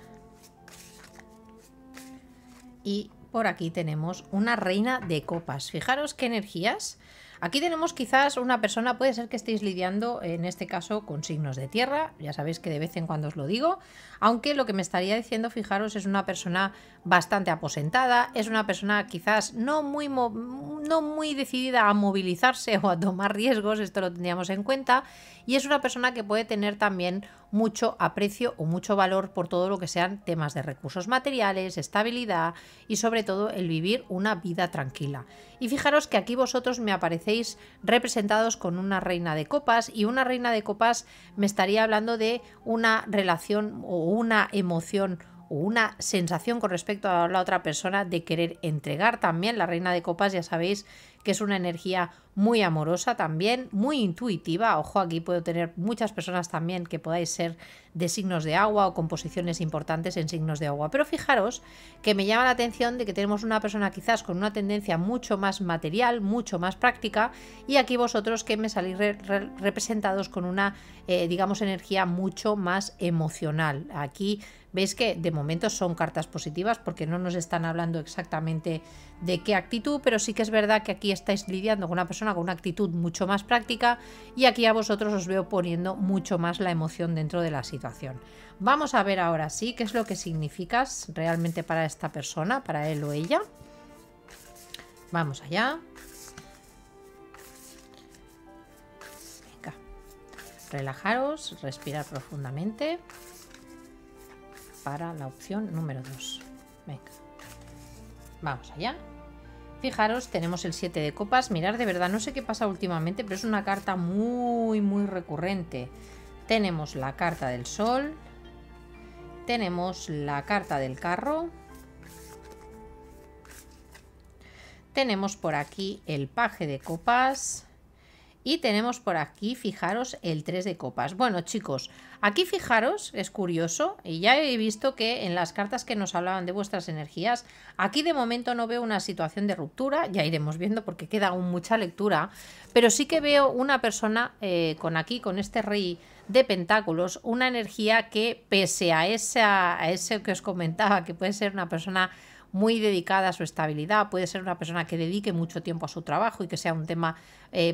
y por aquí tenemos una reina de copas. Fijaros qué energías. Aquí tenemos quizás una persona, puede ser que estéis lidiando en este caso con signos de tierra, ya sabéis que de vez en cuando os lo digo, aunque lo que me estaría diciendo, fijaros, es una persona bastante aposentada, es una persona quizás no muy decidida a movilizarse o a tomar riesgos, esto lo tendríamos en cuenta, y es una persona que puede tener también mucho aprecio o mucho valor por todo lo que sean temas de recursos materiales, estabilidad y sobre todo el vivir una vida tranquila. Y fijaros que aquí vosotros me aparecéis representados con una reina de copas, y una reina de copas me estaría hablando de una relación o una emoción o una sensación con respecto a la otra persona de querer entregar. También la reina de copas, ya sabéis que es una energía muy amorosa también, muy intuitiva. Ojo, aquí puedo tener muchas personas también que podáis ser de signos de agua o con posiciones importantes en signos de agua. Pero fijaros que me llama la atención de que tenemos una persona quizás con una tendencia mucho más material, mucho más práctica, y aquí vosotros que me salís representados con una, digamos, energía mucho más emocional. Aquí veis que de momento son cartas positivas porque no nos están hablando exactamente de qué actitud, pero sí que es verdad que aquí estáis lidiando con una persona con una actitud mucho más práctica, y aquí a vosotros os veo poniendo mucho más la emoción dentro de la situación. Vamos a ver ahora sí qué es lo que significas realmente para esta persona, para él o ella. Vamos allá. Venga, relajaros, respirar profundamente para la opción número 2. Venga, Vamos allá. Fijaros, tenemos el 7 de copas. Mirad, de verdad, no sé qué pasa últimamente, pero es una carta muy, muy recurrente. Tenemos la carta del sol. Tenemos la carta del carro. Tenemos por aquí el paje de copas. Y tenemos por aquí, fijaros, el 3 de copas. Bueno, chicos, aquí fijaros, es curioso, y ya he visto que en las cartas que nos hablaban de vuestras energías, aquí de momento no veo una situación de ruptura, ya iremos viendo porque queda aún mucha lectura, pero sí que veo una persona con este rey de pentáculos, una energía que pese a ese que os comentaba, que puede ser una persona muy dedicada a su estabilidad, puede ser una persona que dedique mucho tiempo a su trabajo y que sea un tema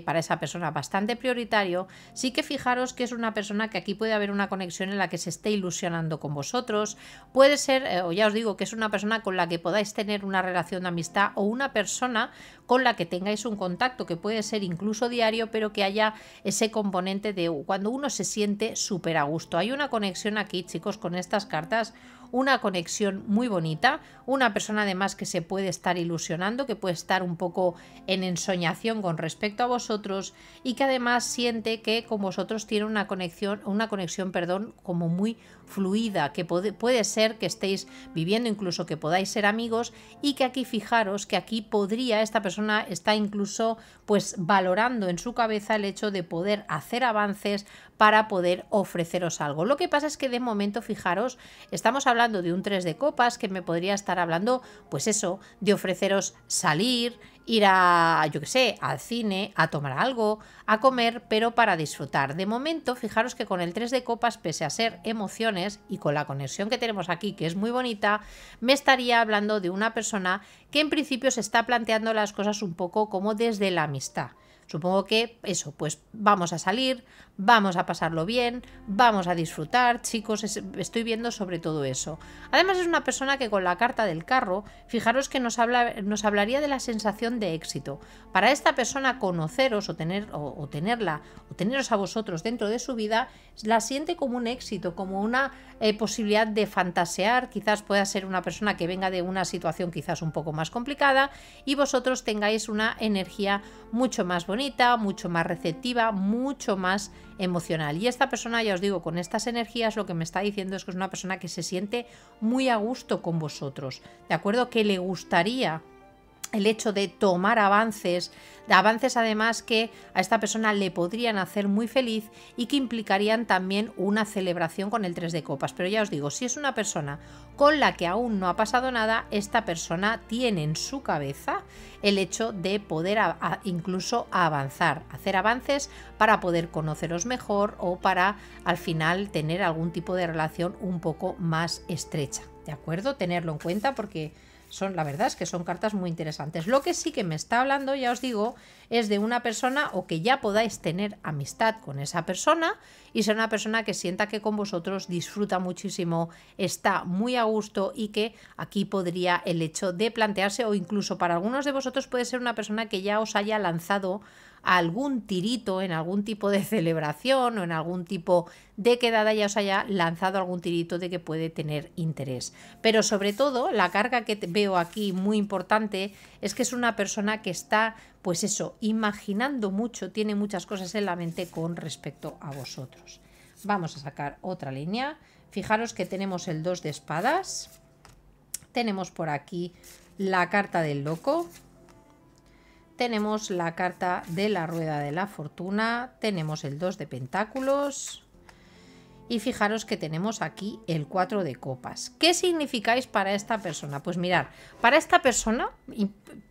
para esa persona bastante prioritario, sí que fijaros que es una persona que aquí puede haber una conexión en la que se esté ilusionando con vosotros, puede ser, o ya os digo, que es una persona con la que podáis tener una relación de amistad o una persona con la que tengáis un contacto que puede ser incluso diario, pero que haya ese componente de cuando uno se siente súper a gusto. Hay una conexión aquí, chicos, con estas cartas, una conexión muy bonita, una persona además que se puede estar ilusionando, que puede estar un poco en ensoñación con respecto a vosotros y que además siente que con vosotros tiene una conexión, como muy fluida, que puede ser que estéis viviendo, incluso que podáis ser amigos, y que aquí fijaros que aquí podría, esta persona está incluso pues valorando en su cabeza el hecho de poder hacer avances para poder ofreceros algo. Lo que pasa es que de momento, fijaros, estamos hablando de un 3 de copas que me podría estar hablando, pues eso, de ofreceros salir, ir a, yo qué sé, al cine, a tomar algo, a comer, pero para disfrutar. De momento, fijaros que con el 3 de copas, pese a ser emociones y con la conexión que tenemos aquí, que es muy bonita, me estaría hablando de una persona que en principio se está planteando las cosas un poco como desde la amistad. Supongo que eso, pues vamos a salir, vamos a pasarlo bien, vamos a disfrutar, chicos, estoy viendo sobre todo eso. Además es una persona que con la carta del carro, fijaros que nos hablaría de la sensación de éxito. Para esta persona conoceros o teneros a vosotros dentro de su vida, la siente como un éxito, como una posibilidad de fantasear, quizás pueda ser una persona que venga de una situación quizás un poco más complicada y vosotros tengáis una energía mucho más bonita, mucho más receptiva, mucho más emocional. Y esta persona, ya os digo, con estas energías lo que me está diciendo es que es una persona que se siente muy a gusto con vosotros, ¿de acuerdo? Que le gustaría el hecho de tomar avances además que a esta persona le podrían hacer muy feliz y que implicarían también una celebración con el 3 de copas. Pero ya os digo, si es una persona con la que aún no ha pasado nada, esta persona tiene en su cabeza el hecho de poder incluso avanzar, hacer avances para poder conoceros mejor o para al final tener algún tipo de relación un poco más estrecha, ¿de acuerdo? Tenerlo en cuenta porque la verdad es que son cartas muy interesantes. Lo que sí que me está hablando, ya os digo, es de una persona o que ya podáis tener amistad con esa persona y ser una persona que sienta que con vosotros disfruta muchísimo, está muy a gusto y que aquí podría el hecho de plantearse, o incluso para algunos de vosotros puede ser una persona que ya os haya lanzado algún tirito en algún tipo de celebración o en algún tipo de quedada, ya os haya lanzado algún tirito de que puede tener interés. Pero sobre todo la carga que veo aquí muy importante es que es una persona que está, pues eso, imaginando mucho, tiene muchas cosas en la mente con respecto a vosotros. Vamos a sacar otra línea. Fijaros que tenemos el 2 de espadas, tenemos por aquí la carta del loco, tenemos la carta de la rueda de la fortuna, tenemos el 2 de pentáculos y fijaros que tenemos aquí el 4 de copas. ¿Qué significáis para esta persona? Pues mirad, para esta persona,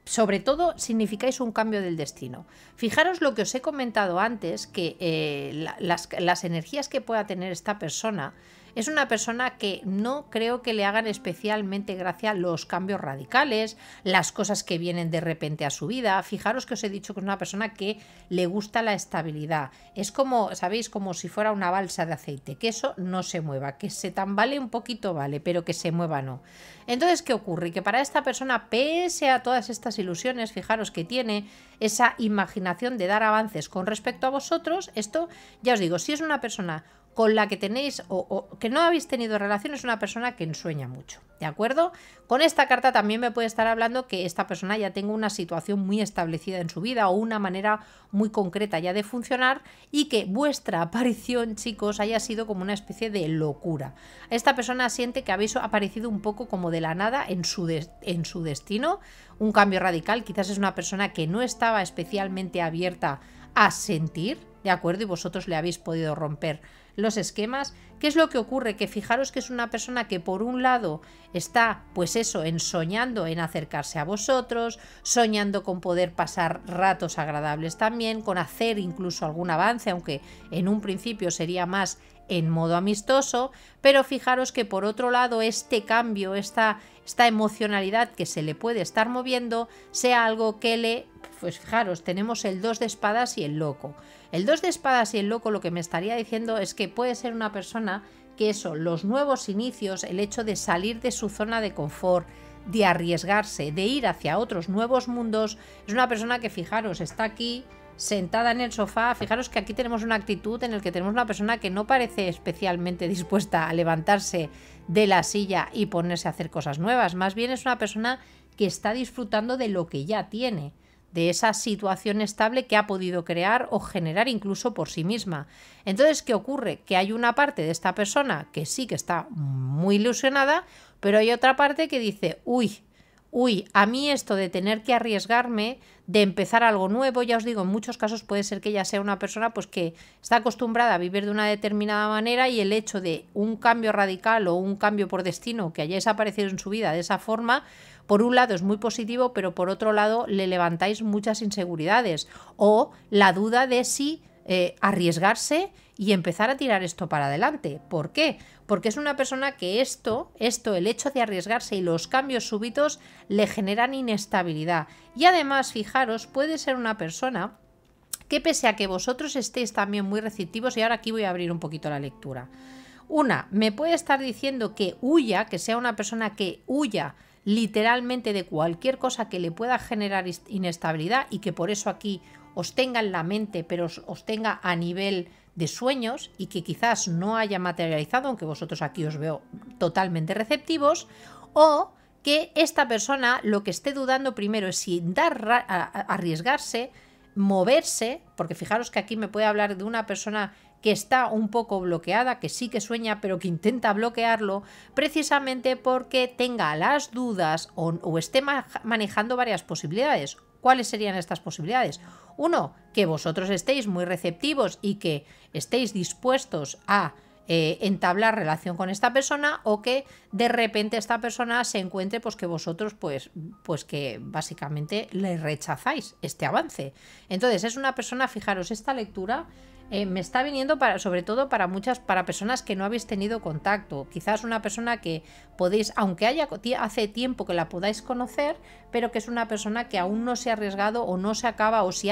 sobre todo, significáis un cambio del destino. Fijaros lo que os he comentado antes, que las energías que pueda tener esta persona, es una persona que no creo que le hagan especialmente gracia los cambios radicales, las cosas que vienen de repente a su vida. Fijaros que os he dicho que es una persona que le gusta la estabilidad. Es como, ¿sabéis? Como si fuera una balsa de aceite, que eso no se mueva, que se tambale un poquito vale, pero que se mueva no. Entonces, ¿qué ocurre? Que para esta persona, pese a todas estas ilusiones, fijaros que tiene esa imaginación de dar avances con respecto a vosotros, esto, ya os digo, si es una persona con la que tenéis o que no habéis tenido relación es una persona que ensueña mucho, ¿de acuerdo? Con esta carta también me puede estar hablando que esta persona ya tenga una situación muy establecida en su vida o una manera muy concreta ya de funcionar y que vuestra aparición, chicos, haya sido como una especie de locura. Esta persona siente que habéis aparecido un poco como de la nada en su destino, un cambio radical. Quizás es una persona que no estaba especialmente abierta a sentir, ¿de acuerdo? Y vosotros le habéis podido romper los esquemas. ¿Qué es lo que ocurre? Que fijaros que es una persona que por un lado está, pues eso, soñando en acercarse a vosotros, soñando con poder pasar ratos agradables también, con hacer incluso algún avance, aunque en un principio sería más en modo amistoso, pero fijaros que por otro lado este cambio, esta emocionalidad que se le puede estar moviendo, sea algo que pues fijaros, tenemos el 2 de espadas y el loco. El 2 de espadas y el loco lo que me estaría diciendo es que puede ser una persona que eso, los nuevos inicios, el hecho de salir de su zona de confort, de arriesgarse, de ir hacia otros nuevos mundos, es una persona que fijaros, está aquí sentada en el sofá. Fijaros que aquí tenemos una actitud en la que tenemos una persona que no parece especialmente dispuesta a levantarse de la silla y ponerse a hacer cosas nuevas, más bien es una persona que está disfrutando de lo que ya tiene, de esa situación estable que ha podido crear o generar incluso por sí misma. Entonces, ¿qué ocurre? Que hay una parte de esta persona que sí que está muy ilusionada, pero hay otra parte que dice, uy, a mí esto de tener que arriesgarme, de empezar algo nuevo, ya os digo, en muchos casos puede ser que ella sea una persona pues que está acostumbrada a vivir de una determinada manera y el hecho de un cambio radical o un cambio por destino que hayáis aparecido en su vida de esa forma, por un lado es muy positivo, pero por otro lado le levantáis muchas inseguridades o la duda de si arriesgarse y empezar a tirar esto para adelante. ¿Por qué? Porque es una persona que esto, el hecho de arriesgarse y los cambios súbitos le generan inestabilidad. Y además, fijaros, puede ser una persona que pese a que vosotros estéis también muy receptivos, y ahora aquí voy a abrir un poquito la lectura. Me puede estar diciendo que huya, que sea una persona que huya literalmente de cualquier cosa que le pueda generar inestabilidad y que por eso aquí os tenga en la mente, pero os tenga a nivel de sueños y que quizás no haya materializado, aunque vosotros aquí os veo totalmente receptivos, o que esta persona lo que esté dudando primero es si arriesgarse, moverse, porque fijaros que aquí me puede hablar de una persona que está un poco bloqueada, que sí que sueña, pero que intenta bloquearlo, precisamente porque tenga las dudas o esté manejando varias posibilidades. ¿Cuáles serían estas posibilidades? Uno, que vosotros estéis muy receptivos y que estéis dispuestos a entablar relación con esta persona, o que de repente esta persona se encuentre pues que vosotros pues que básicamente le rechazáis este avance. Entonces es una persona, fijaros, esta lectura me está viniendo sobre todo para personas que no habéis tenido contacto. Quizás una persona que podéis, aunque hace tiempo que la podáis conocer, pero que es una persona que aún no se ha arriesgado o no se acaba, o si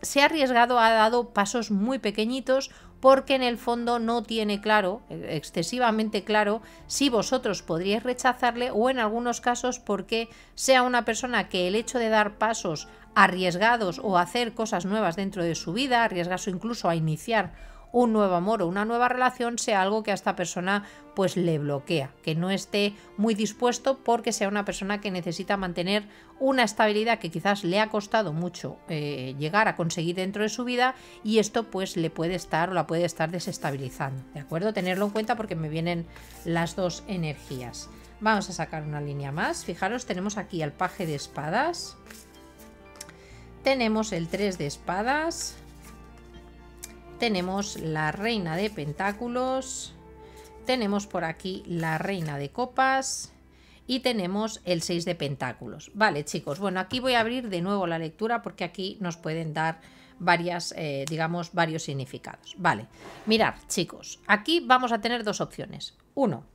se ha arriesgado, ha dado pasos muy pequeñitos, porque en el fondo no tiene claro, excesivamente claro, si vosotros podríais rechazarle, o en algunos casos porque sea una persona que el hecho de dar pasos arriesgados o hacer cosas nuevas dentro de su vida, arriesgarse incluso a iniciar un nuevo amor o una nueva relación, sea algo que a esta persona pues le bloquea, que no esté muy dispuesto, porque sea una persona que necesita mantener una estabilidad que quizás le ha costado mucho llegar a conseguir dentro de su vida, y esto pues la puede estar desestabilizando, ¿de acuerdo? Tenerlo en cuenta porque me vienen las dos energías. Vamos a sacar una línea más. Fijaros, tenemos aquí al paje de espadas, tenemos el 3 de espadas, tenemos la reina de pentáculos, tenemos por aquí la reina de copas y tenemos el 6 de pentáculos. Vale, chicos, bueno, aquí voy a abrir de nuevo la lectura porque aquí nos pueden dar varios significados. Vale, mirad, chicos, aquí vamos a tener dos opciones. Uno,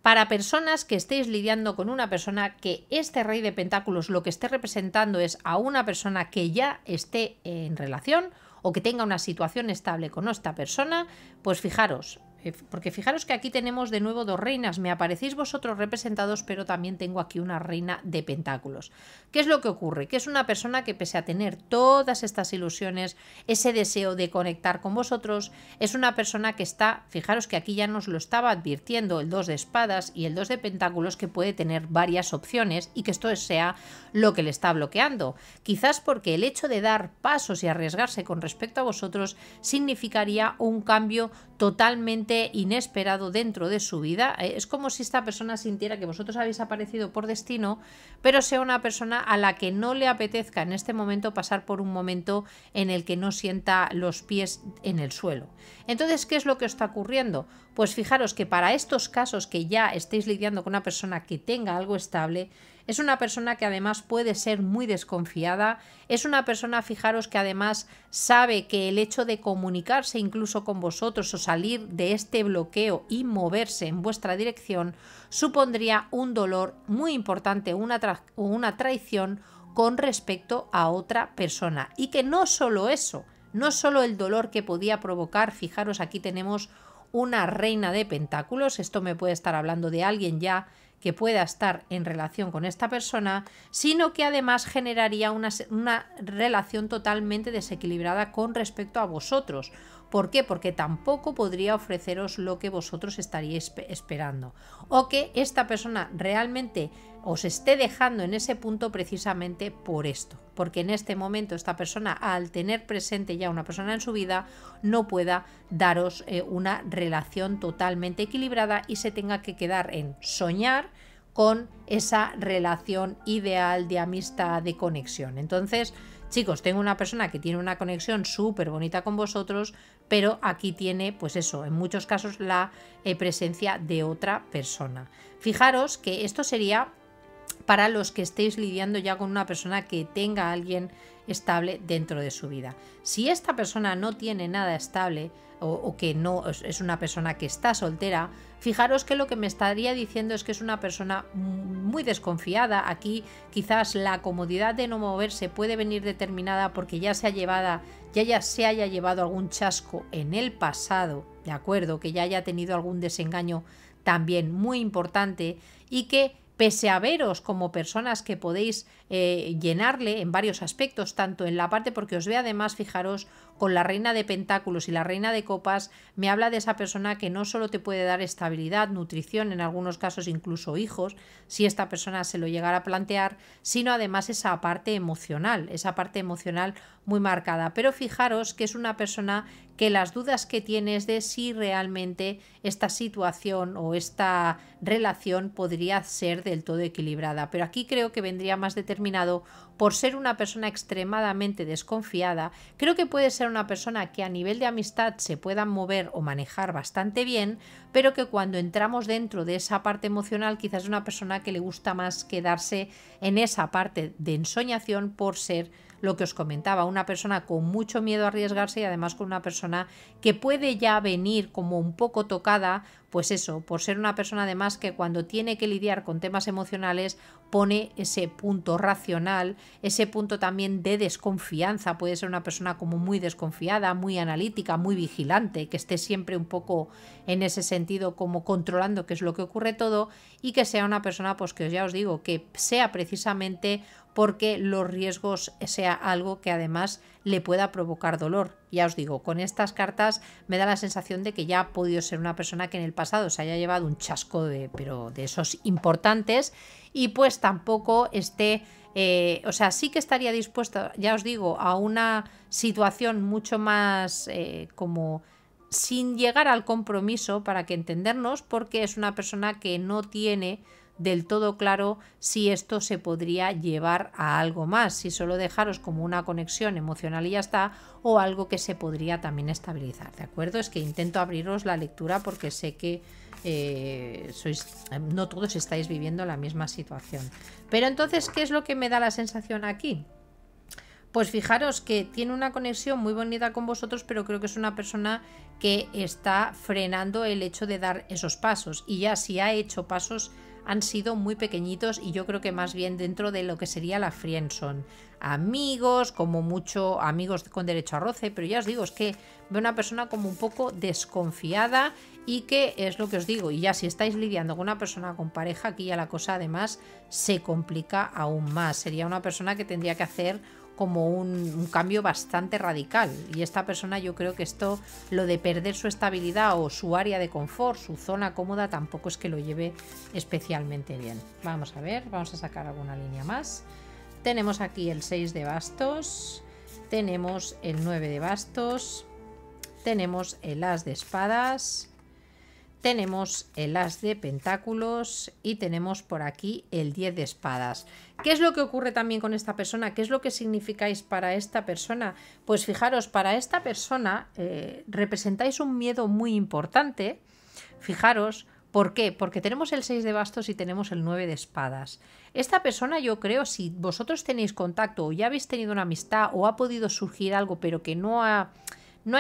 para personas que estéis lidiando con una persona que este rey de pentáculos lo que esté representando es a una persona que ya esté en relación o que tenga una situación estable con esta persona, pues fijaros, porque fijaros que aquí tenemos de nuevo dos reinas, me aparecéis vosotros representados, pero también tengo aquí una reina de pentáculos. ¿Qué es lo que ocurre? Que es una persona que pese a tener todas estas ilusiones, ese deseo de conectar con vosotros, es una persona que está, fijaros que aquí ya nos lo estaba advirtiendo el 2 de espadas y el 2 de pentáculos, que puede tener varias opciones y que esto sea lo que le está bloqueando. Quizás porque el hecho de dar pasos y arriesgarse con respecto a vosotros significaría un cambio totalmente inesperado dentro de su vida. Es como si esta persona sintiera que vosotros habéis aparecido por destino, pero sea una persona a la que no le apetezca en este momento pasar por un momento en el que no sienta los pies en el suelo. Entonces, ¿qué es lo que está ocurriendo? Pues fijaros que para estos casos que ya estéis lidiando con una persona que tenga algo estable, es una persona que además puede ser muy desconfiada, es una persona, fijaros, que además sabe que el hecho de comunicarse incluso con vosotros o salir de este bloqueo y moverse en vuestra dirección supondría un dolor muy importante, una traición con respecto a otra persona. Y que no solo eso, no solo el dolor que podía provocar, fijaros, aquí tenemos una reina de pentáculos, esto me puede estar hablando de alguien ya que pueda estar en relación con esta persona, sino que además generaría una relación totalmente desequilibrada con respecto a vosotros. ¿Por qué? Porque tampoco podría ofreceros lo que vosotros estaríais esperando. O que esta persona realmente os esté dejando en ese punto precisamente por esto. Porque en este momento esta persona, al tener presente ya una persona en su vida, no pueda daros una relación totalmente equilibrada y se tenga que quedar en soñar con esa relación ideal de amistad, de conexión. Entonces, chicos, tengo una persona que tiene una conexión súper bonita con vosotros, pero aquí tiene, pues eso, en muchos casos la presencia de otra persona. Fijaros que esto sería para los que estéis lidiando ya con una persona que tenga a alguien estable dentro de su vida. Si esta persona no tiene nada estable o que no es una persona que está soltera, fijaros que lo que me estaría diciendo es que es una persona muy desconfiada. Aquí quizás la comodidad de no moverse puede venir determinada porque ya se haya llevado algún chasco en el pasado, ¿de acuerdo? Que ya haya tenido algún desengaño también muy importante y que pese a veros como personas que podéis llenarle en varios aspectos, tanto en la parte, porque os ve además, fijaros, con la reina de pentáculos y la reina de copas, me habla de esa persona que no solo te puede dar estabilidad, nutrición, en algunos casos incluso hijos, si esta persona se lo llegara a plantear, sino además esa parte emocional muy marcada. Pero fijaros que es una persona que las dudas que tiene es de si realmente esta situación o esta relación podría ser del todo equilibrada. Pero aquí creo que vendría más determinado por ser una persona extremadamente desconfiada. Creo que puede ser una persona que a nivel de amistad se pueda mover o manejar bastante bien, pero que cuando entramos dentro de esa parte emocional quizás es una persona que le gusta más quedarse en esa parte de ensoñación por ser lo que os comentaba, una persona con mucho miedo a arriesgarse y además con una persona que puede ya venir como un poco tocada, pues eso, por ser una persona además que cuando tiene que lidiar con temas emocionales pone ese punto racional, ese punto también de desconfianza. Puede ser una persona como muy desconfiada, muy analítica, muy vigilante, que esté siempre un poco en ese sentido como controlando qué es lo que ocurre todo, y que sea una persona, pues que ya os digo, que sea precisamente porque los riesgos sea algo que además le pueda provocar dolor. Ya os digo, con estas cartas me da la sensación de que ya ha podido ser una persona que en el pasado se haya llevado un chasco pero de esos importantes, y pues tampoco esté, o sea, sí que estaría dispuesta, ya os digo, a una situación mucho más como sin llegar al compromiso, para que entendernos, porque es una persona que no tiene del todo claro si esto se podría llevar a algo más, si solo dejaros como una conexión emocional y ya está, o algo que se podría también estabilizar, ¿de acuerdo? Es que intento abriros la lectura porque sé que no todos estáis viviendo la misma situación. Pero entonces, ¿qué es lo que me da la sensación aquí? pues fijaros que tiene una conexión muy bonita con vosotros, pero creo que es una persona que está frenando el hecho de dar esos pasos, y ya si ha hecho pasos han sido muy pequeñitos, y yo creo que más bien dentro de lo que sería la friendzone. Amigos, como mucho amigos con derecho a roce, pero ya os digo, es que veo una persona como un poco desconfiada, y que es lo que os digo, y ya si estáis lidiando con una persona con pareja, aquí ya la cosa además se complica aún más. Sería una persona que tendría que hacer como un cambio bastante radical, y esta persona, yo creo que esto, lo de perder su estabilidad o su área de confort, su zona cómoda, tampoco es que lo lleve especialmente bien. Vamos a ver, vamos a sacar alguna línea más. Tenemos aquí el 6 de bastos, tenemos el 9 de bastos, tenemos el as de espadas, tenemos el as de pentáculos y tenemos por aquí el 10 de espadas. ¿Qué es lo que ocurre también con esta persona? ¿Qué es lo que significáis para esta persona? Pues fijaros, para esta persona representáis un miedo muy importante. Fijaros, ¿por qué? Porque tenemos el 6 de bastos y tenemos el 9 de espadas. Esta persona, yo creo, si vosotros tenéis contacto o ya habéis tenido una amistad o ha podido surgir algo pero que no ha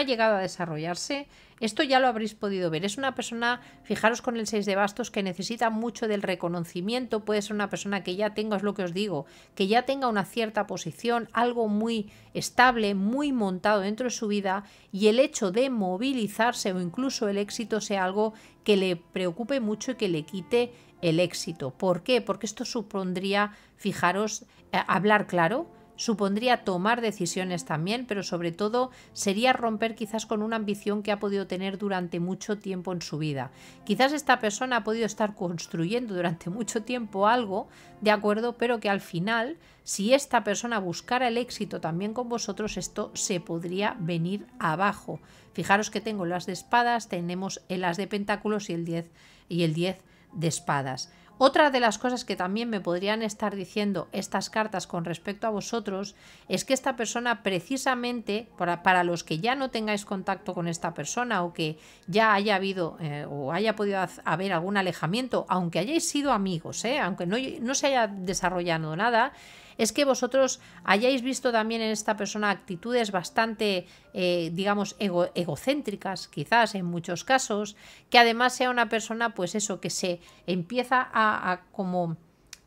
llegado a desarrollarse, esto ya lo habréis podido ver. Es una persona, fijaros con el 6 de bastos, que necesita mucho del reconocimiento. Puede ser una persona que ya tenga, es lo que os digo, que ya tenga una cierta posición, algo muy estable, muy montado dentro de su vida, y el hecho de movilizarse o incluso el éxito sea algo que le preocupe mucho y que le quite el éxito. ¿Por qué? Porque esto supondría, fijaros, hablar claro, supondría tomar decisiones también, pero sobre todo sería romper quizás con una ambición que ha podido tener durante mucho tiempo en su vida. Quizás esta persona ha podido estar construyendo durante mucho tiempo algo, ¿de acuerdo? Pero que al final, si esta persona buscara el éxito también con vosotros, esto se podría venir abajo. Fijaros que tengo las de espadas, tenemos el as de pentáculos y el 10 de espadas. Otra de las cosas que también me podrían estar diciendo estas cartas con respecto a vosotros es que esta persona, precisamente para los que ya no tengáis contacto con esta persona, o que ya haya habido o haya podido haber algún alejamiento, aunque hayáis sido amigos, aunque no se haya desarrollado nada, es que vosotros hayáis visto también en esta persona actitudes bastante, digamos, egocéntricas, quizás en muchos casos, que además sea una persona, pues eso, que se empieza como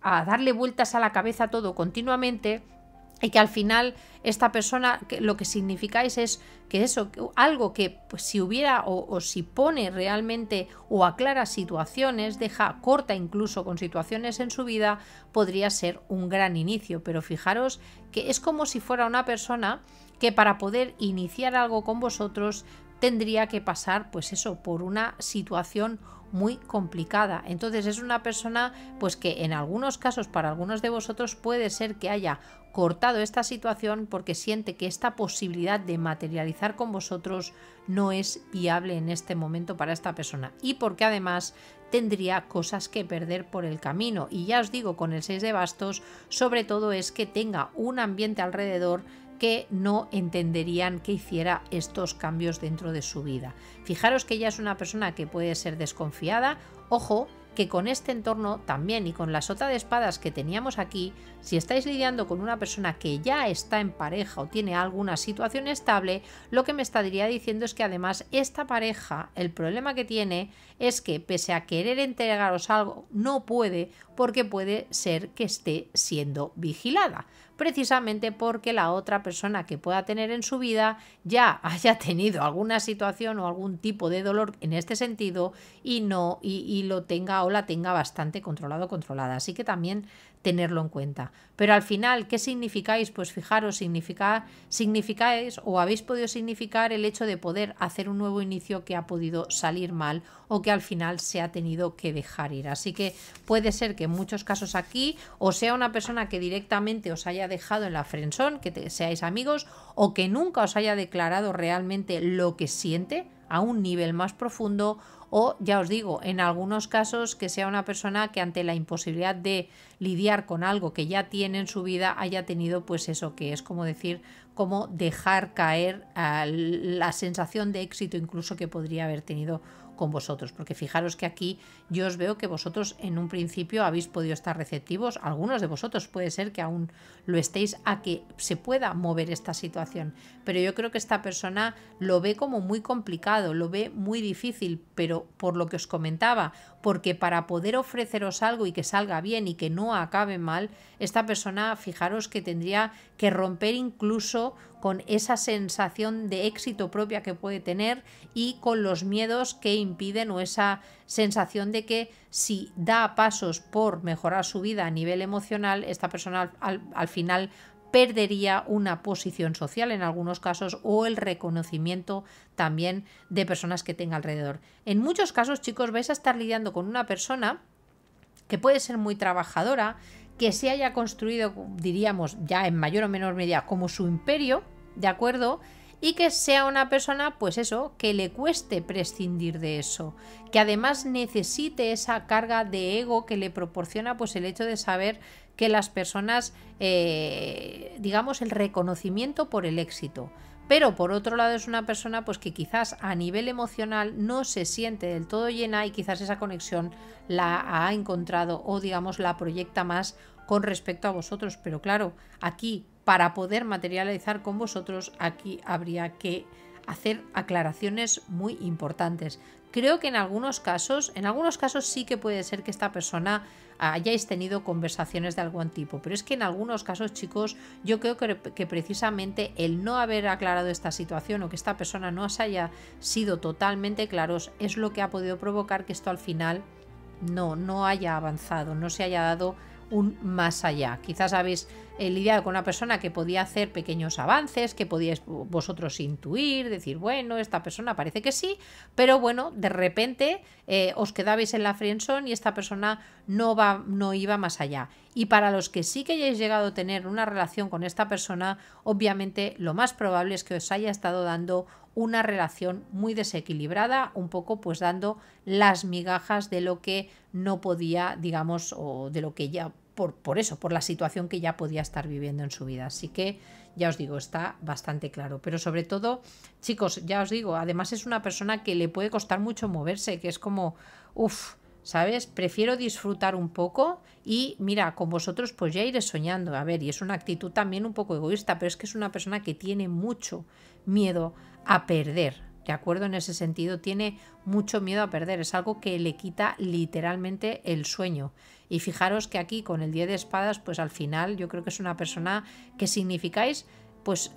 a darle vueltas a la cabeza todo continuamente, y que al final esta persona, lo que significáis es que eso, algo que pues, si hubiera o si pone realmente o aclara situaciones, corta incluso con situaciones en su vida, podría ser un gran inicio. Pero fijaros que es como si fuera una persona que para poder iniciar algo con vosotros tendría que pasar, pues eso, por una situación muy complicada. Entonces es una persona pues que en algunos casos, para algunos de vosotros, puede ser que haya cortado esta situación porque siente que esta posibilidad de materializar con vosotros no es viable en este momento para esta persona, y porque además tendría cosas que perder por el camino. Y ya os digo, con el 6 de bastos, sobre todo es que tenga un ambiente alrededor que no entenderían que hiciera estos cambios dentro de su vida. Fijaros que ella es una persona que puede ser desconfiada. Ojo, que con este entorno también, y con la sota de espadas que teníamos aquí, si estáis lidiando con una persona que ya está en pareja o tiene alguna situación estable, lo que me estaría diciendo es que además esta pareja, el problema que tiene es que pese a querer entregaros algo, no puede, porque puede ser que esté siendo vigilada, precisamente porque la otra persona que pueda tener en su vida ya haya tenido alguna situación o algún tipo de dolor en este sentido, y lo tenga o la tenga bastante controlada. Así que también tenerlo en cuenta. Pero al final, ¿qué significáis? Pues fijaros, significáis o habéis podido significar el hecho de poder hacer un nuevo inicio que ha podido salir mal o que al final se ha tenido que dejar ir. Así que puede ser que en muchos casos aquí o sea una persona que directamente os haya dejado en la friendzone, que seáis amigos, o que nunca os haya declarado realmente lo que siente a un nivel más profundo, o ya os digo, en algunos casos que sea una persona que ante la imposibilidad de lidiar con algo que ya tiene en su vida haya tenido pues eso, que es como decir, como dejar caer la sensación de éxito incluso que podría haber tenido con vosotros, porque fijaros que aquí yo os veo que vosotros en un principio habéis podido estar receptivos, algunos de vosotros puede ser que aún lo estéis a que se pueda mover esta situación, pero yo creo que esta persona lo ve como muy complicado, lo ve muy difícil, pero por lo que os comentaba, porque para poder ofreceros algo y que salga bien y que no acabe mal, esta persona, fijaros que tendría que romper incluso con esa sensación de éxito propia que puede tener y con los miedos que impiden, o esa sensación de que si da pasos por mejorar su vida a nivel emocional, esta persona al final perdería una posición social en algunos casos, o el reconocimiento también de personas que tenga alrededor. En muchos casos, chicos, vais a estar lidiando con una persona que puede ser muy trabajadora, que se haya construido, diríamos, ya en mayor o menor medida, como su imperio, ¿de acuerdo? Y que sea una persona, pues eso, que le cueste prescindir de eso, que además necesite esa carga de ego que le proporciona pues el hecho de saber que las personas, digamos, el reconocimiento por el éxito. Pero por otro lado es una persona pues que quizás a nivel emocional no se siente del todo llena y quizás esa conexión la ha encontrado o digamos la proyecta más con respecto a vosotros. Pero claro, aquí para poder materializar con vosotros, aquí habría que hacer aclaraciones muy importantes. Creo que en algunos casos sí que puede ser que esta persona hayáis tenido conversaciones de algún tipo, pero es que en algunos casos, chicos, yo creo que precisamente el no haber aclarado esta situación o que esta persona no os haya sido totalmente claros es lo que ha podido provocar que esto al final no haya avanzado, no se haya dado un más allá. Quizás habéis lidiado con una persona que podía hacer pequeños avances, que podíais vosotros intuir, decir, bueno, esta persona parece que sí, pero bueno, de repente os quedabais en la friendzone y esta persona no iba más allá. Y para los que sí que hayáis llegado a tener una relación con esta persona, obviamente lo más probable es que os haya estado dando una relación muy desequilibrada, un poco pues dando las migajas de lo que no podía, digamos, o de lo que ya, por la situación que ya podía estar viviendo en su vida. Así que ya os digo, está bastante claro. Pero sobre todo, chicos, ya os digo, además es una persona que le puede costar mucho moverse, que es como, uff, ¿sabes? Prefiero disfrutar un poco y mira, con vosotros pues ya iré soñando. A ver, y es una actitud también un poco egoísta, pero es que es una persona que tiene mucho miedo a perder, ¿de acuerdo? En ese sentido tiene mucho miedo a perder, es algo que le quita literalmente el sueño. Y fijaros que aquí con el 10 de espadas, pues al final yo creo que es una persona que significáis pues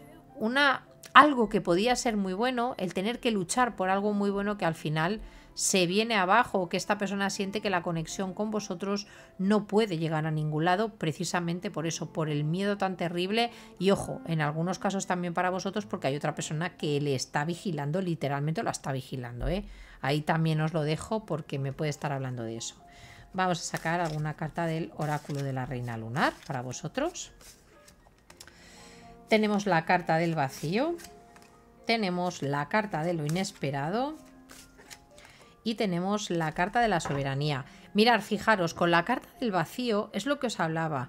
algo que podía ser muy bueno, el tener que luchar por algo muy bueno que al final se viene abajo, que esta persona siente que la conexión con vosotros no puede llegar a ningún lado, precisamente por eso, por el miedo tan terrible. Y ojo, en algunos casos también para vosotros, porque hay otra persona que le está vigilando, literalmente la está vigilando, ¿eh? Ahí también os lo dejo porque me puede estar hablando de eso. Vamos a sacar alguna carta del oráculo de la reina lunar para vosotros. Tenemos la carta del vacío, tenemos la carta de lo inesperado y tenemos la carta de la soberanía. Mirad, fijaros, con la carta del vacío es lo que os hablaba.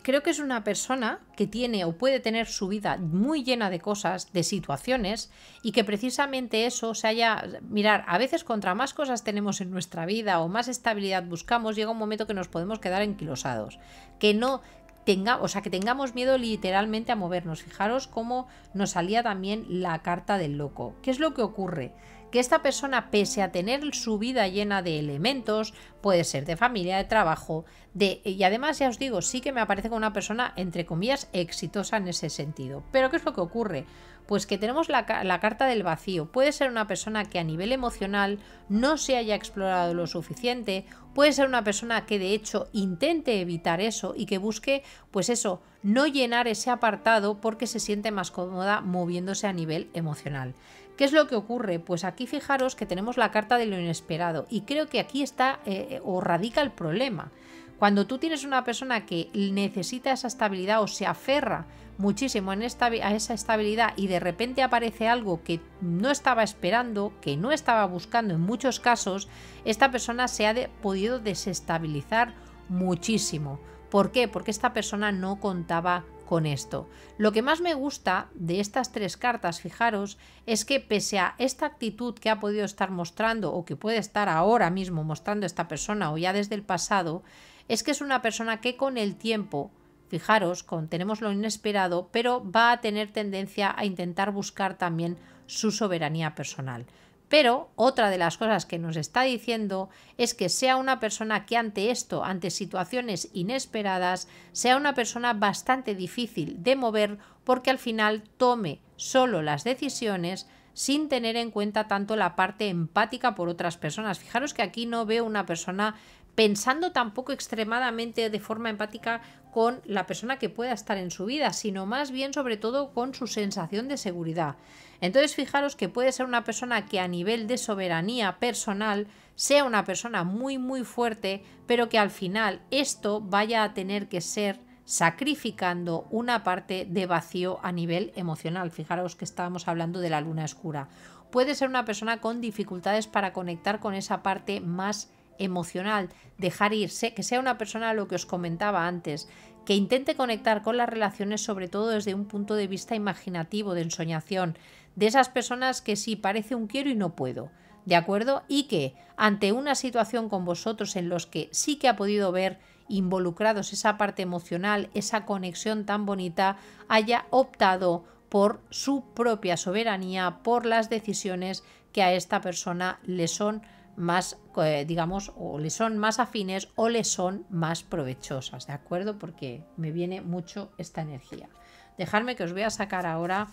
Creo que es una persona que tiene o puede tener su vida muy llena de cosas, de situaciones, y que precisamente eso se haya... Mirad, a veces contra más cosas tenemos en nuestra vida o más estabilidad buscamos, llega un momento que nos podemos quedar enquilosados. Que no... que tengamos miedo literalmente a movernos. Fijaros cómo nos salía también la carta del loco. ¿Qué es lo que ocurre? Que esta persona, pese a tener su vida llena de elementos, puede ser de familia, de trabajo, y además ya os digo, sí que me aparece como una persona, entre comillas, exitosa en ese sentido. Pero ¿qué es lo que ocurre? Pues que tenemos la carta del vacío. Puede ser una persona que a nivel emocional no se haya explorado lo suficiente, puede ser una persona que de hecho intente evitar eso y que busque, pues eso, no llenar ese apartado porque se siente más cómoda moviéndose a nivel emocional. ¿Qué es lo que ocurre? Pues aquí fijaros que tenemos la carta de lo inesperado y creo que aquí está o radica el problema. Cuando tú tienes una persona que necesita esa estabilidad o se aferra muchísimo a esa estabilidad y de repente aparece algo que no estaba esperando, que no estaba buscando en muchos casos, esta persona se ha podido desestabilizar muchísimo. ¿Por qué? Porque esta persona no contaba con esto. Lo que más me gusta de estas 3 cartas, fijaros, es que pese a esta actitud que ha podido estar mostrando o que puede estar ahora mismo mostrando esta persona o ya desde el pasado, es que es una persona que con el tiempo, fijaros, tenemos lo inesperado, pero va a tener tendencia a intentar buscar también su soberanía personal. Pero otra de las cosas que nos está diciendo es que sea una persona que ante esto, ante situaciones inesperadas, sea una persona bastante difícil de mover porque al final tome solo las decisiones sin tener en cuenta tanto la parte empática por otras personas. Fijaros que aquí no veo una persona pensando tampoco extremadamente de forma empática con la persona que pueda estar en su vida, sino más bien sobre todo con su sensación de seguridad. Entonces fijaros que puede ser una persona que a nivel de soberanía personal sea una persona muy muy fuerte, pero que al final esto vaya a tener que ser sacrificando una parte de vacío a nivel emocional. Fijaros que estábamos hablando de la luna oscura. Puede ser una persona con dificultades para conectar con esa parte más emocional, dejar irse, que sea una persona, lo que os comentaba antes, que intente conectar con las relaciones sobre todo desde un punto de vista imaginativo, de ensoñación, de esas personas que sí parece un quiero y no puedo, ¿de acuerdo? Y que ante una situación con vosotros en los que sí que ha podido ver involucrados esa parte emocional, esa conexión tan bonita, haya optado por su propia soberanía, por las decisiones que a esta persona le son más, digamos, o le son más afines o le son más provechosas, ¿de acuerdo? Porque me viene mucho esta energía. Dejadme que os voy a sacar ahora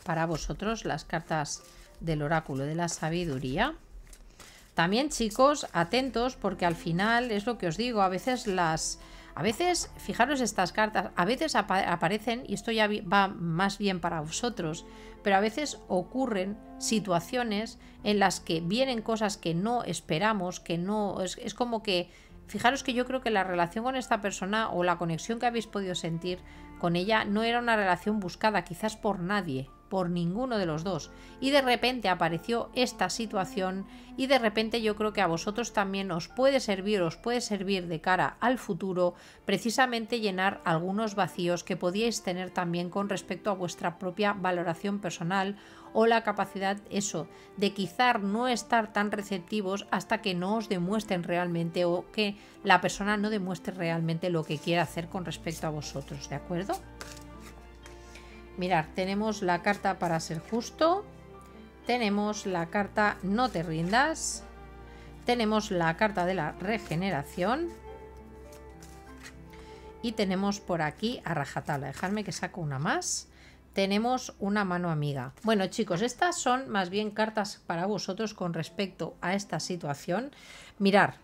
para vosotros las cartas del oráculo de la sabiduría. También, chicos, atentos porque al final es lo que os digo, a veces fijaros estas cartas, a veces aparecen, y esto ya va más bien para vosotros, pero a veces ocurren situaciones en las que vienen cosas que no esperamos, que no, es como que, fijaros que yo creo que la relación con esta persona o la conexión que habéis podido sentir con ella no era una relación buscada quizás por nadie, por ninguno de los dos, y de repente apareció esta situación y de repente yo creo que a vosotros también os puede servir de cara al futuro precisamente llenar algunos vacíos que podíais tener también con respecto a vuestra propia valoración personal o la capacidad de quizá no estar tan receptivos hasta que no os demuestren realmente o que la persona no demuestre realmente lo que quiere hacer con respecto a vosotros, ¿de acuerdo? Mirad, tenemos la carta para ser justo, tenemos la carta no te rindas, tenemos la carta de la regeneración y tenemos por aquí a rajatabla. Dejadme que saco una más. Tenemos una mano amiga. Bueno, chicos, estas son más bien cartas para vosotros con respecto a esta situación. Mirad,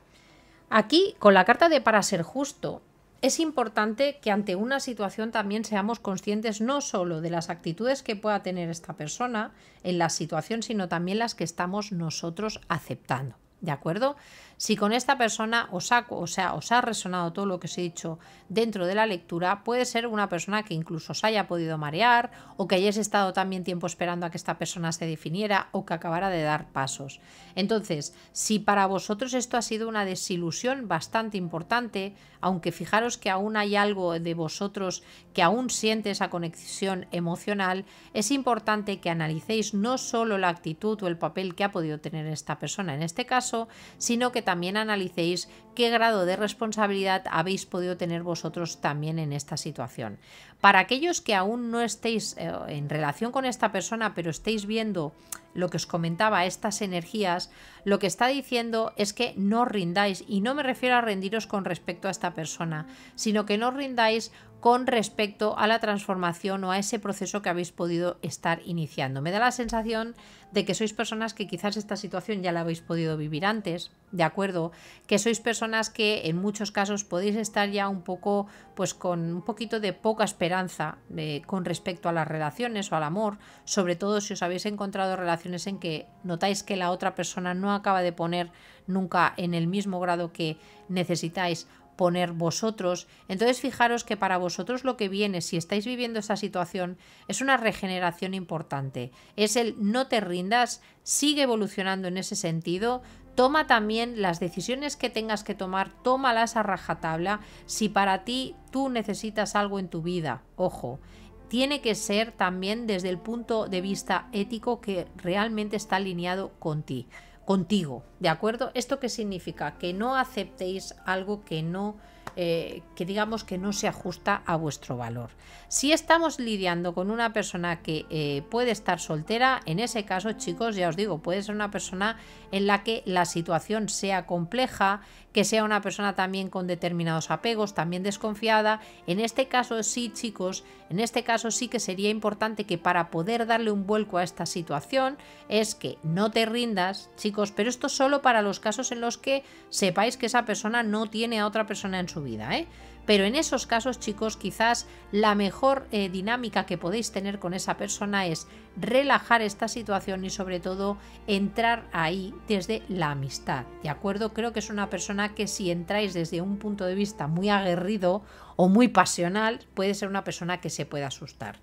aquí con la carta de para ser justo, es importante que ante una situación también seamos conscientes no solo de las actitudes que pueda tener esta persona en la situación, sino también las que estamos nosotros aceptando, ¿de acuerdo? Si con esta persona os ha resonado todo lo que os he dicho dentro de la lectura, puede ser una persona que incluso os haya podido marear o que hayáis estado también tiempo esperando a que esta persona se definiera o que acabara de dar pasos. Entonces, si para vosotros esto ha sido una desilusión bastante importante, aunque fijaros que aún hay algo de vosotros que aún siente esa conexión emocional, es importante que analicéis no solo la actitud o el papel que ha podido tener esta persona en este caso, sino que también analicéis qué grado de responsabilidad habéis podido tener vosotros también en esta situación. Para aquellos que aún no estéis en relación con esta persona, pero estéis viendo lo que os comentaba, estas energías, lo que está diciendo es que no os rindáis, y no me refiero a rendiros con respecto a esta persona, sino que no os rindáis con respecto a la transformación o a ese proceso que habéis podido estar iniciando. Me da la sensación de que sois personas que quizás esta situación ya la habéis podido vivir antes, ¿de acuerdo? Que sois personas que en muchos casos podéis estar ya un poco, pues con un poquito de poca esperanza con respecto a las relaciones o al amor, sobre todo si os habéis encontrado relaciones en que notáis que la otra persona no acaba de poner nunca en el mismo grado que necesitáis poner vosotros. Entonces fijaros que para vosotros lo que viene, si estáis viviendo esta situación, es una regeneración importante. Es el no te rindas, sigue evolucionando en ese sentido. Toma también las decisiones que tengas que tomar, tómalas a rajatabla. Si para ti tú necesitas algo en tu vida, ojo, tiene que ser también desde el punto de vista ético que realmente está alineado contigo, ¿de acuerdo? ¿Esto qué significa? Que no aceptéis algo que no, que digamos que no se ajusta a vuestro valor. Si estamos lidiando con una persona que puede estar soltera, en ese caso, chicos, ya os digo, puede ser una persona en la que la situación sea compleja, que sea una persona también con determinados apegos, también desconfiada. En este caso sí, chicos, en este caso sí que sería importante que para poder darle un vuelco a esta situación es que no te rindas, chicos, pero esto solo para los casos en los que sepáis que esa persona no tiene a otra persona en su vida, ¿eh? Pero en esos casos, chicos, quizás la mejor dinámica que podéis tener con esa persona es relajar esta situación y sobre todo entrar ahí desde la amistad, ¿de acuerdo? Creo que es una persona que si entráis desde un punto de vista muy aguerrido o muy pasional, puede ser una persona que se pueda asustar.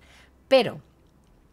Pero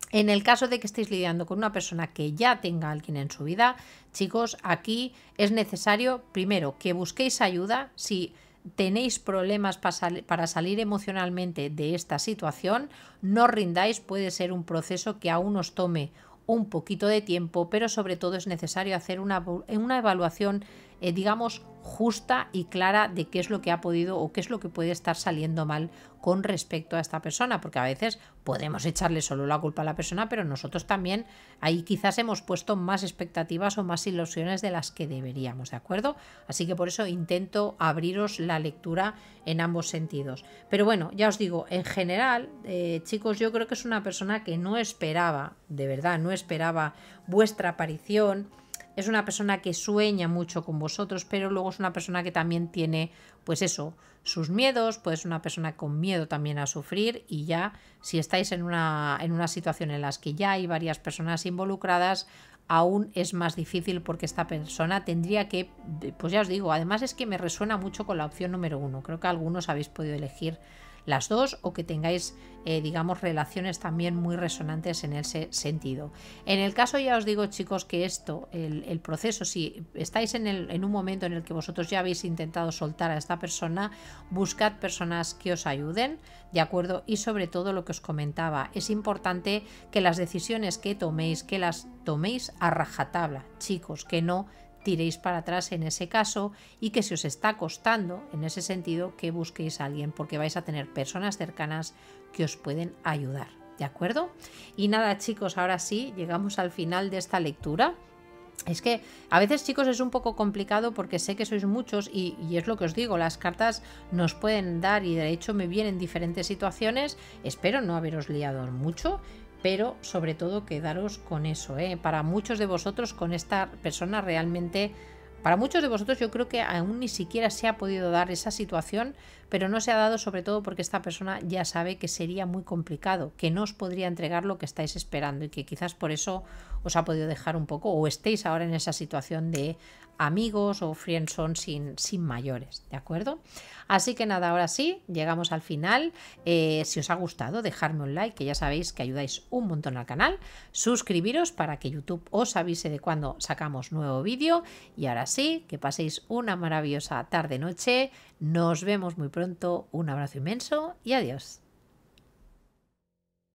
en el caso de que estéis lidiando con una persona que ya tenga a alguien en su vida, chicos, aquí es necesario primero que busquéis ayuda. Si tenéis problemas para salir emocionalmente de esta situación, no rindáis, puede ser un proceso que aún os tome un poquito de tiempo, pero sobre todo es necesario hacer una evaluación, digamos, justa y clara de qué es lo que ha podido o qué es lo que puede estar saliendo mal con respecto a esta persona, porque a veces podemos echarle solo la culpa a la persona, pero nosotros también ahí quizás hemos puesto más expectativas o más ilusiones de las que deberíamos, ¿de acuerdo? Así que por eso intento abriros la lectura en ambos sentidos. Pero bueno, ya os digo, en general, chicos, yo creo que es una persona que no esperaba, de verdad, no esperaba vuestra aparición. Es una persona que sueña mucho con vosotros, pero luego es una persona que también tiene, pues eso, sus miedos, pues es una persona con miedo también a sufrir y ya si estáis en una situación en la que ya hay varias personas involucradas, aún es más difícil porque esta persona tendría que, pues ya os digo, además es que me resuena mucho con la opción número 1. Creo que algunos habéis podido elegir las dos o que tengáis, digamos, relaciones también muy resonantes en ese sentido. En el caso, ya os digo, chicos, que esto, el proceso, si estáis en un momento en el que vosotros ya habéis intentado soltar a esta persona, buscad personas que os ayuden, ¿de acuerdo? Y sobre todo lo que os comentaba, es importante que las decisiones que las toméis a rajatabla, chicos, que no tiréis para atrás en ese caso y que si os está costando en ese sentido que busquéis a alguien porque vais a tener personas cercanas que os pueden ayudar, ¿de acuerdo? Y nada, chicos, ahora sí llegamos al final de esta lectura. Es que a veces, chicos, es un poco complicado porque sé que sois muchos y es lo que os digo, las cartas nos pueden dar y de hecho me vienen diferentes situaciones. Espero no haberos liado mucho, pero sobre todo quedaros con eso, ¿eh? Para muchos de vosotros con esta persona realmente, para muchos de vosotros yo creo que aún ni siquiera se ha podido dar esa situación, pero no se ha dado sobre todo porque esta persona ya sabe que sería muy complicado, que no os podría entregar lo que estáis esperando y que quizás por eso os ha podido dejar un poco o estéis ahora en esa situación de amigos o friendzone sin mayores, ¿de acuerdo? Así que nada, ahora sí, llegamos al final. Si os ha gustado, dejadme un like, que ya sabéis que ayudáis un montón al canal. Suscribiros para que YouTube os avise de cuando sacamos nuevo vídeo. Y ahora sí, que paséis una maravillosa tarde-noche. Nos vemos muy pronto. Un abrazo inmenso y adiós.